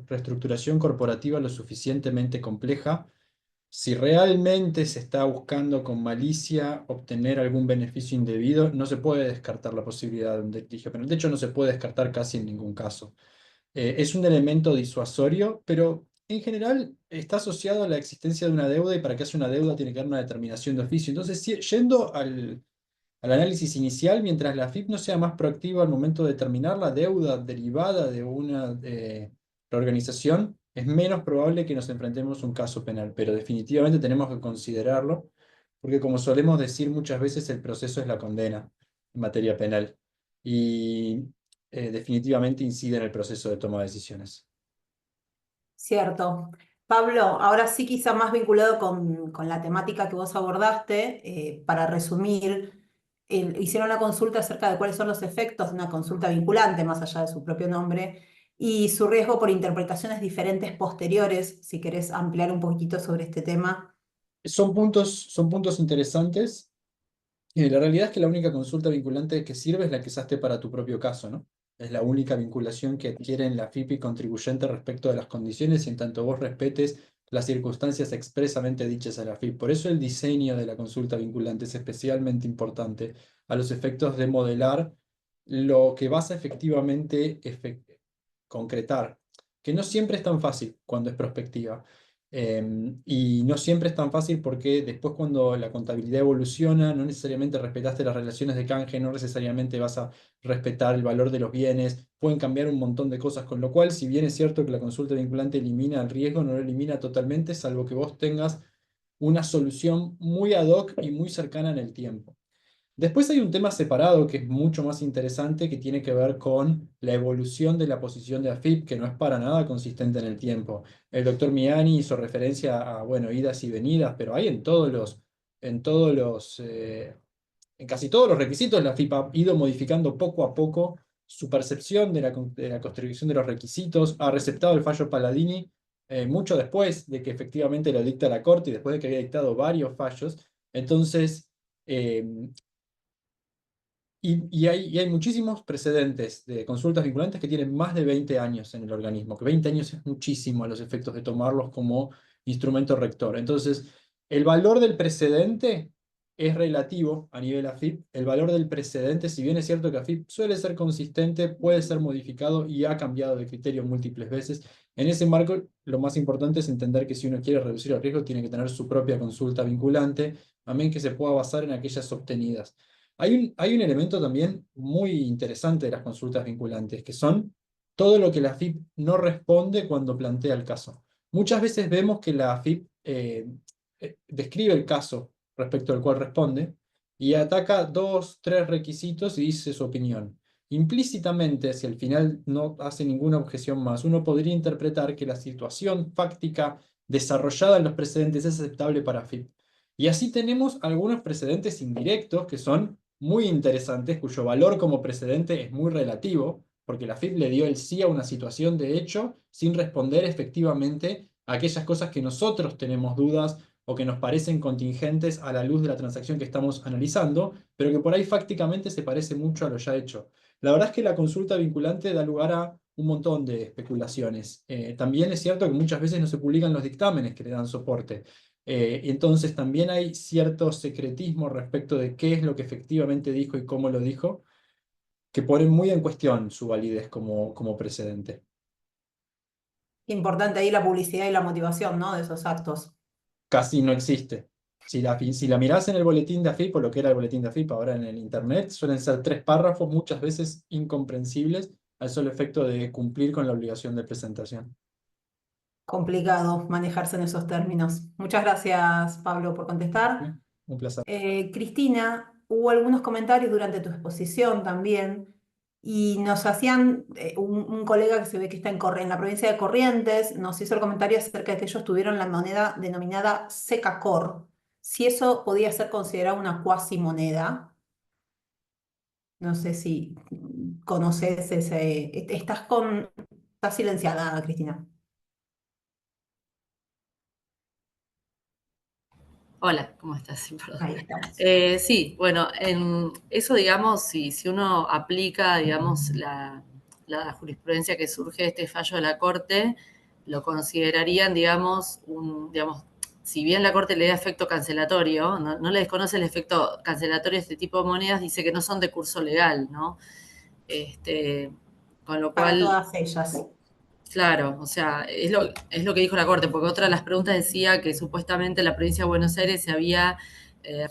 D: reestructuración corporativa lo suficientemente compleja, si realmente se está buscando con malicia obtener algún beneficio indebido, no se puede descartar la posibilidad de un litigio penal. De hecho, no se puede descartar casi en ningún caso. Es un elemento disuasorio, pero en general está asociado a la existencia de una deuda, y para que haya una deuda tiene que haber una determinación de oficio. Entonces, yendo al análisis inicial, mientras la AFIP no sea más proactiva al momento de determinar la deuda derivada de una reorganización, es menos probable que nos enfrentemos a un caso penal, pero definitivamente tenemos que considerarlo, porque como solemos decir muchas veces, el proceso es la condena en materia penal, y definitivamente incide en el proceso de toma de decisiones.
C: Cierto. Pablo, ahora sí quizá más vinculado con la temática que vos abordaste, para resumir, hicieron una consulta acerca de cuáles son los efectos de una consulta vinculante, más allá de su propio nombre, y su riesgo por interpretaciones diferentes posteriores, si querés ampliar un poquito sobre este tema.
D: Son puntos interesantes. La realidad es que la única consulta vinculante que sirve es la que usaste para tu propio caso, ¿no? Es la única vinculación que adquieren la FIP y contribuyente respecto de las condiciones y en tanto vos respetes las circunstancias expresamente dichas a la FIP. Por eso el diseño de la consulta vinculante es especialmente importante a los efectos de modelar lo que vas a efectivamente concretar, que no siempre es tan fácil cuando es prospectiva. Y no siempre es tan fácil porque después cuando la contabilidad evoluciona, no necesariamente respetaste las relaciones de canje, no necesariamente vas a respetar el valor de los bienes, pueden cambiar un montón de cosas, con lo cual, si bien es cierto que la consulta vinculante elimina el riesgo, no lo elimina totalmente, salvo que vos tengas una solución muy ad hoc y muy cercana en el tiempo. Después hay un tema separado que es mucho más interesante que tiene que ver con la evolución de la posición de AFIP, que no es para nada consistente en el tiempo. El doctor Miani hizo referencia a, bueno, idas y venidas, pero hay en casi todos los requisitos la AFIP ha ido modificando poco a poco su percepción de la construcción de los requisitos, ha receptado el fallo Palladini mucho después de que efectivamente lo dicta la Corte y después de que había dictado varios fallos. Entonces, eh, y hay muchísimos precedentes de consultas vinculantes que tienen más de 20 años en el organismo, que 20 años es muchísimo a los efectos de tomarlos como instrumento rector. Entonces, el valor del precedente es relativo a nivel AFIP. El valor del precedente, si bien es cierto que AFIP suele ser consistente, puede ser modificado y ha cambiado de criterio múltiples veces. En ese marco, lo más importante es entender que si uno quiere reducir el riesgo, tiene que tener su propia consulta vinculante, amén que se pueda basar en aquellas obtenidas. Hay un elemento también muy interesante de las consultas vinculantes, que son todo lo que la AFIP no responde cuando plantea el caso. Muchas veces vemos que la AFIP describe el caso respecto al cual responde y ataca 2, 3 requisitos y dice su opinión. Implícitamente, si al final no hace ninguna objeción más, uno podría interpretar que la situación fáctica desarrollada en los precedentes es aceptable para AFIP. Y así tenemos algunos precedentes indirectos que son muy interesantes, cuyo valor como precedente es muy relativo, porque la FIP le dio el sí a una situación de hecho sin responder efectivamente a aquellas cosas que nosotros tenemos dudas o que nos parecen contingentes a la luz de la transacción que estamos analizando, pero que por ahí fácticamente se parece mucho a lo ya hecho. La verdad es que la consulta vinculante da lugar a un montón de especulaciones. También es cierto que muchas veces no se publican los dictámenes que le dan soporte. Entonces también hay cierto secretismo respecto de qué es lo que efectivamente dijo y cómo lo dijo, que ponen muy en cuestión su validez como precedente.
C: Importante ahí la publicidad y la motivación, ¿no? De esos actos.
D: Casi no existe. Si la mirás en el boletín de AFIP, o lo que era el boletín de AFIP ahora en el Internet, suelen ser 3 párrafos, muchas veces incomprensibles, al solo efecto de cumplir con la obligación de presentación.
C: Complicado manejarse en esos términos. Muchas gracias, Pablo, por contestar.
D: Un placer.
C: Cristina, hubo algunos comentarios durante tu exposición también, y nos hacían, un colega que se ve que está en la provincia de Corrientes, nos hizo el comentario acerca de que ellos tuvieron la moneda denominada Secacor, si eso podía ser considerado una cuasimoneda. No sé si conoces ese. Estás silenciada, Cristina.
E: Hola, ¿cómo estás? Sí, perdón.
C: Ahí estamos.
E: Sí, bueno, en eso, digamos, si uno aplica, digamos, la jurisprudencia que surge de este fallo de la Corte, lo considerarían, digamos, si bien la Corte le da efecto cancelatorio, no le desconoce el efecto cancelatorio de este tipo de monedas, dice que no son de curso legal, ¿no? Con lo
C: Para
E: cual,
C: todas ellas.
E: claro, o sea, es lo que dijo la Corte, porque otra de las preguntas decía que supuestamente la provincia de Buenos Aires se había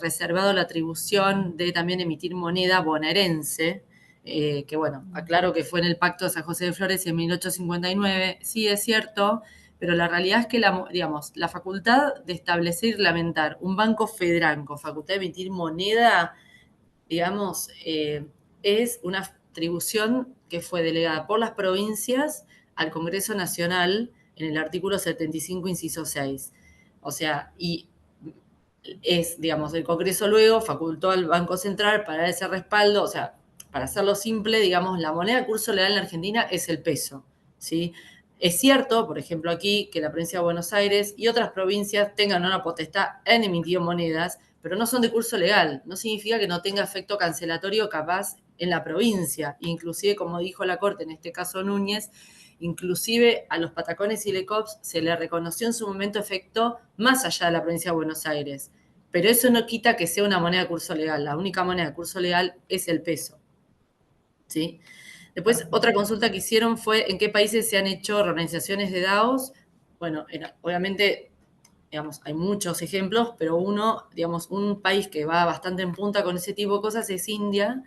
E: reservado la atribución de también emitir moneda bonaerense, que bueno, aclaro que fue en el Pacto de San José de Flores en 1859, sí es cierto, pero la realidad es que la facultad de establecer y reglamentar un banco federal con facultad de emitir moneda, digamos, es una atribución que fue delegada por las provincias al Congreso Nacional en el artículo 75, inciso 6. O sea, y digamos, el Congreso luego facultó al Banco Central para ese respaldo, o sea, para hacerlo simple, digamos, la moneda de curso legal en la Argentina es el peso. ¿sí? Es cierto, por ejemplo, aquí, que la provincia de Buenos Aires y otras provincias tengan una potestad en emitir monedas, pero no son de curso legal. No significa que no tenga efecto cancelatorio capaz en la provincia. Inclusive, como dijo la Corte, en este caso Núñez, inclusive a los patacones y lecops se le reconoció en su momento efecto más allá de la provincia de Buenos Aires. Pero eso no quita que sea una moneda de curso legal. La única moneda de curso legal es el peso, ¿sí? Después, otra consulta que hicieron fue en qué países se han hecho reorganizaciones de DAOs. Bueno, obviamente, digamos, hay muchos ejemplos, pero un país que va bastante en punta con ese tipo de cosas es India.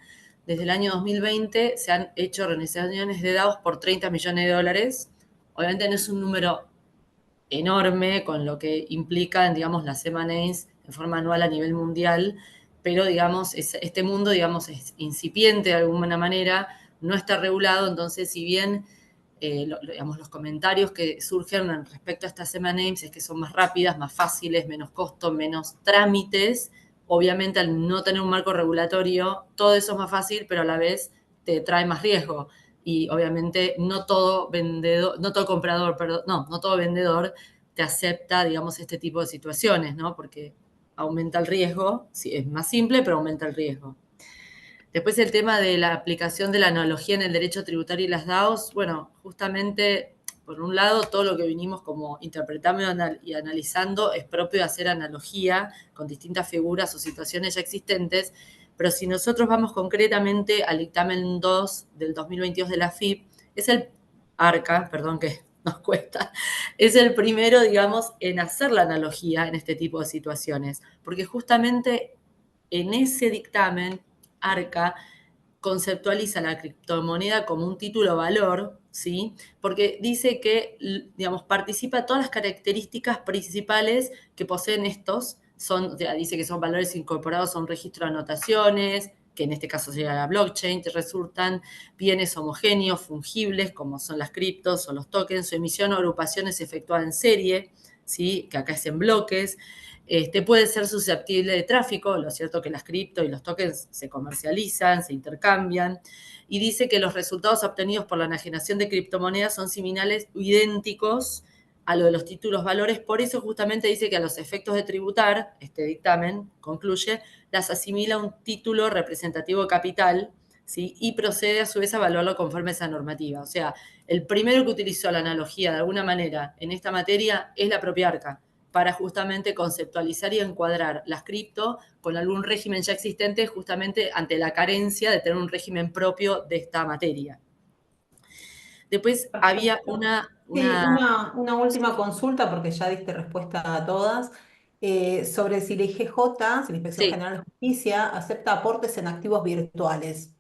E: Desde el año 2020 se han hecho organizaciones de DAOs por 30 millones de dólares. Obviamente no es un número enorme con lo que implican, digamos, las M&As en forma anual a nivel mundial, pero, digamos, este mundo, digamos, es incipiente de alguna manera, no está regulado, entonces, si bien, digamos, los comentarios que surgen respecto a estas M&As es que son más rápidas, más fáciles, menos costo, menos trámites, obviamente al no tener un marco regulatorio, todo eso es más fácil, pero a la vez te trae más riesgo. Y obviamente no todo vendedor, no todo comprador, perdón, no todo vendedor te acepta, digamos, este tipo de situaciones, ¿no? Porque aumenta el riesgo, sí, es más simple, pero aumenta el riesgo. Después el tema de la aplicación de la analogía en el derecho tributario y las DAOs, bueno, justamente, por un lado, todo lo que vinimos como interpretando y analizando es propio de hacer analogía con distintas figuras o situaciones ya existentes, pero si nosotros vamos concretamente al dictamen 2 del 2022 de la FIP, es el ARCA, perdón que nos cuesta, es el primero, digamos, en hacer la analogía en este tipo de situaciones, porque justamente en ese dictamen ARCA conceptualiza la criptomoneda como un título valor, ¿sí? Porque dice que, digamos, participa todas las características principales que poseen estos, dice que son valores incorporados a un registro de anotaciones, que en este caso sería la blockchain, que resultan bienes homogéneos, fungibles, como son las criptos o los tokens, su emisión o agrupaciones efectuada en serie, ¿sí? Que acá es en bloques, puede ser susceptible de tráfico, lo cierto que las cripto y los tokens se comercializan, se intercambian, y dice que los resultados obtenidos por la enajenación de criptomonedas son similares o idénticos a lo de los títulos valores, por eso justamente dice que a los efectos de tributar, este dictamen concluye, las asimila a un título representativo de capital, ¿sí? Y procede a su vez a evaluarlo conforme a esa normativa. O sea, el primero que utilizó la analogía de alguna manera en esta materia es la propia ARCA, para justamente conceptualizar y encuadrar las cripto con algún régimen ya existente, justamente ante la carencia de tener un régimen propio de esta materia. Después había
C: Sí, una última consulta, porque ya diste respuesta a todas, sobre si la IGJ, si la Inspección
E: Sí,
C: General de Justicia, acepta aportes en activos virtuales.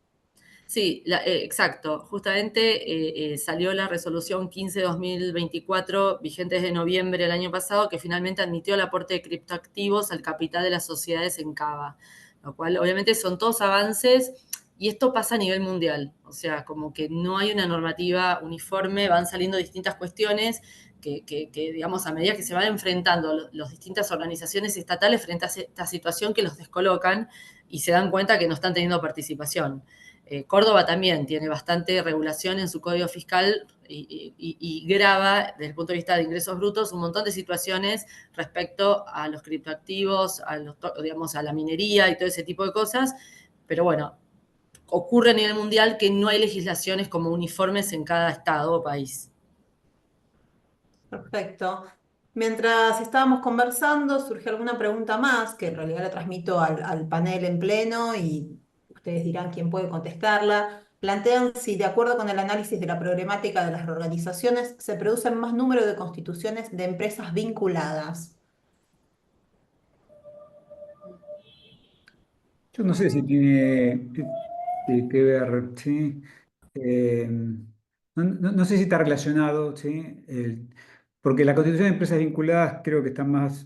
E: sí, exacto. Justamente salió la resolución 15-2024, vigente desde noviembre del año pasado, que finalmente admitió el aporte de criptoactivos al capital de las sociedades en Cava, lo cual obviamente son todos avances y esto pasa a nivel mundial. O sea, como que no hay una normativa uniforme, van saliendo distintas cuestiones digamos, a medida que se van enfrentando las distintas organizaciones estatales frente a esta situación que los descolocan y se dan cuenta que no están teniendo participación. Córdoba también tiene bastante regulación en su código fiscal y grava, desde el punto de vista de ingresos brutos, un montón de situaciones respecto a los criptoactivos, digamos, a la minería y todo ese tipo de cosas. Pero bueno, ocurre a nivel mundial que no hay legislaciones como uniformes en cada estado o país.
C: Perfecto. Mientras estábamos conversando, surgió alguna pregunta más, que en realidad la transmito al panel en pleno y ustedes dirán quién puede contestarla. Plantean si, de acuerdo con el análisis de la problemática de las reorganizaciones, se producen más número de constituciones de empresas vinculadas.
F: Yo no sé si tiene que ver, ¿sí? No sé si está relacionado, ¿sí? Porque la constitución de empresas vinculadas creo que está más,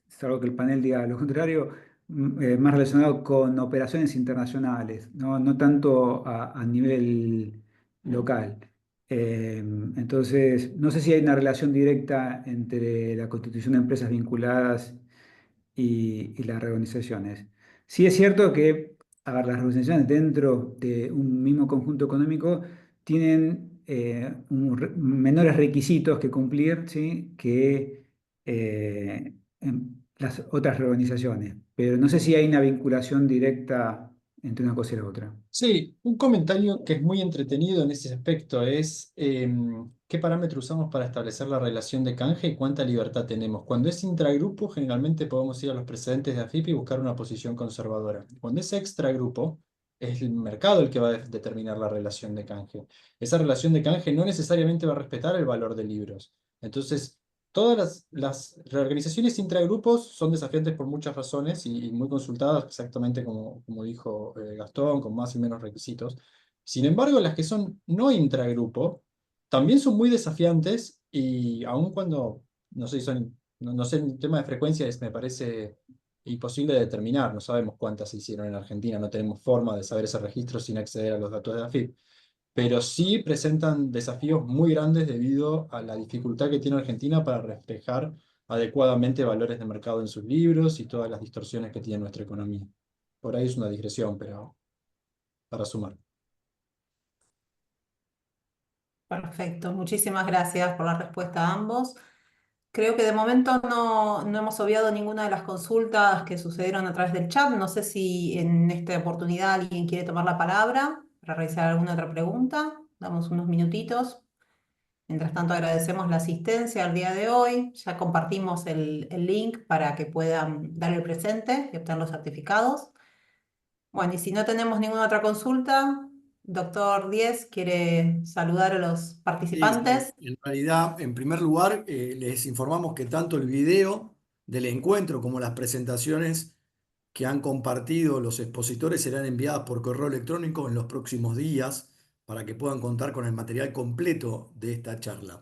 F: salvo que el panel diga lo contrario, más relacionado con operaciones internacionales, no tanto a nivel local. Entonces, no sé si hay una relación directa entre la constitución de empresas vinculadas y las reorganizaciones. Sí es cierto que, a ver, las reorganizaciones dentro de un mismo conjunto económico tienen menores requisitos que cumplir, ¿sí? que las otras reorganizaciones. Pero no sé si hay una vinculación directa entre una cosa y la otra.
D: Sí, un comentario que es muy entretenido en ese aspecto es qué parámetro usamos para establecer la relación de canje y cuánta libertad tenemos. Cuando es intragrupo, generalmente podemos ir a los precedentes de AFIP y buscar una posición conservadora. Cuando es extragrupo, es el mercado el que va a determinar la relación de canje. Esa relación de canje no necesariamente va a respetar el valor de libros. Entonces, todas las reorganizaciones intragrupos son desafiantes por muchas razones y muy consultadas, exactamente como dijo Gastón, con más y menos requisitos. Sin embargo, las que son no intragrupo también son muy desafiantes y aun cuando, no sé, no sé, el tema de frecuencias me parece imposible de determinar. No sabemos cuántas se hicieron en Argentina, no tenemos forma de saber ese registro sin acceder a los datos de AFIP, pero sí presentan desafíos muy grandes debido a la dificultad que tiene Argentina para reflejar adecuadamente valores de mercado en sus libros y todas las distorsiones que tiene nuestra economía. Por ahí es una digresión, pero para sumar.
C: Perfecto, muchísimas gracias por la respuesta a ambos. Creo que de momento no hemos obviado ninguna de las consultas que sucedieron a través del chat. No sé si en esta oportunidad alguien quiere tomar la palabra para realizar alguna otra pregunta. Damos unos minutitos. Mientras tanto, agradecemos la asistencia al día de hoy. Ya compartimos el link para que puedan dar el presente y obtener los certificados. Bueno, y si no tenemos ninguna otra consulta, doctor Díez, ¿quiere saludar a los
A: Sí, sí.
C: participantes?
A: En realidad, en primer lugar, les informamos que tanto el video del encuentro como las presentaciones que han compartido los expositores serán enviadas por correo electrónico en los próximos días para que puedan contar con el material completo de esta charla.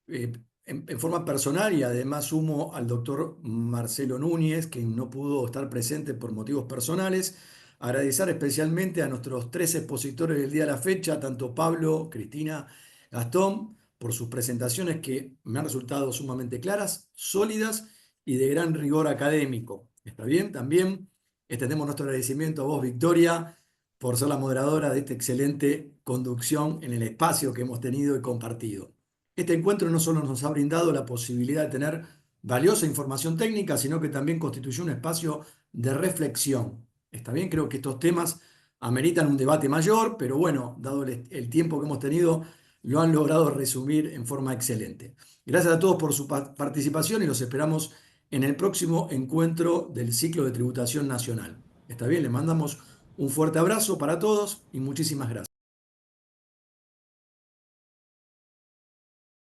A: En forma personal, y además sumo al doctor Marcelo Núñez, que no pudo estar presente por motivos personales, agradecer especialmente a nuestros 3 expositores del día de la fecha, tanto Pablo, Cristina, Gastón, por sus presentaciones que me han resultado sumamente claras, sólidas y de gran rigor académico. ¿Está bien? También extendemos nuestro agradecimiento a vos, Victoria, por ser la moderadora de esta excelente conducción en el espacio que hemos tenido y compartido. Este encuentro no solo nos ha brindado la posibilidad de tener valiosa información técnica, sino que también constituyó un espacio de reflexión. ¿Está bien? Creo que estos temas ameritan un debate mayor, pero bueno, dado el tiempo que hemos tenido, lo han logrado resumir en forma excelente. Gracias a todos por su participación y los esperamos en el próximo encuentro del ciclo de tributación nacional. ¿Está bien? Les mandamos un fuerte abrazo para todos y muchísimas gracias.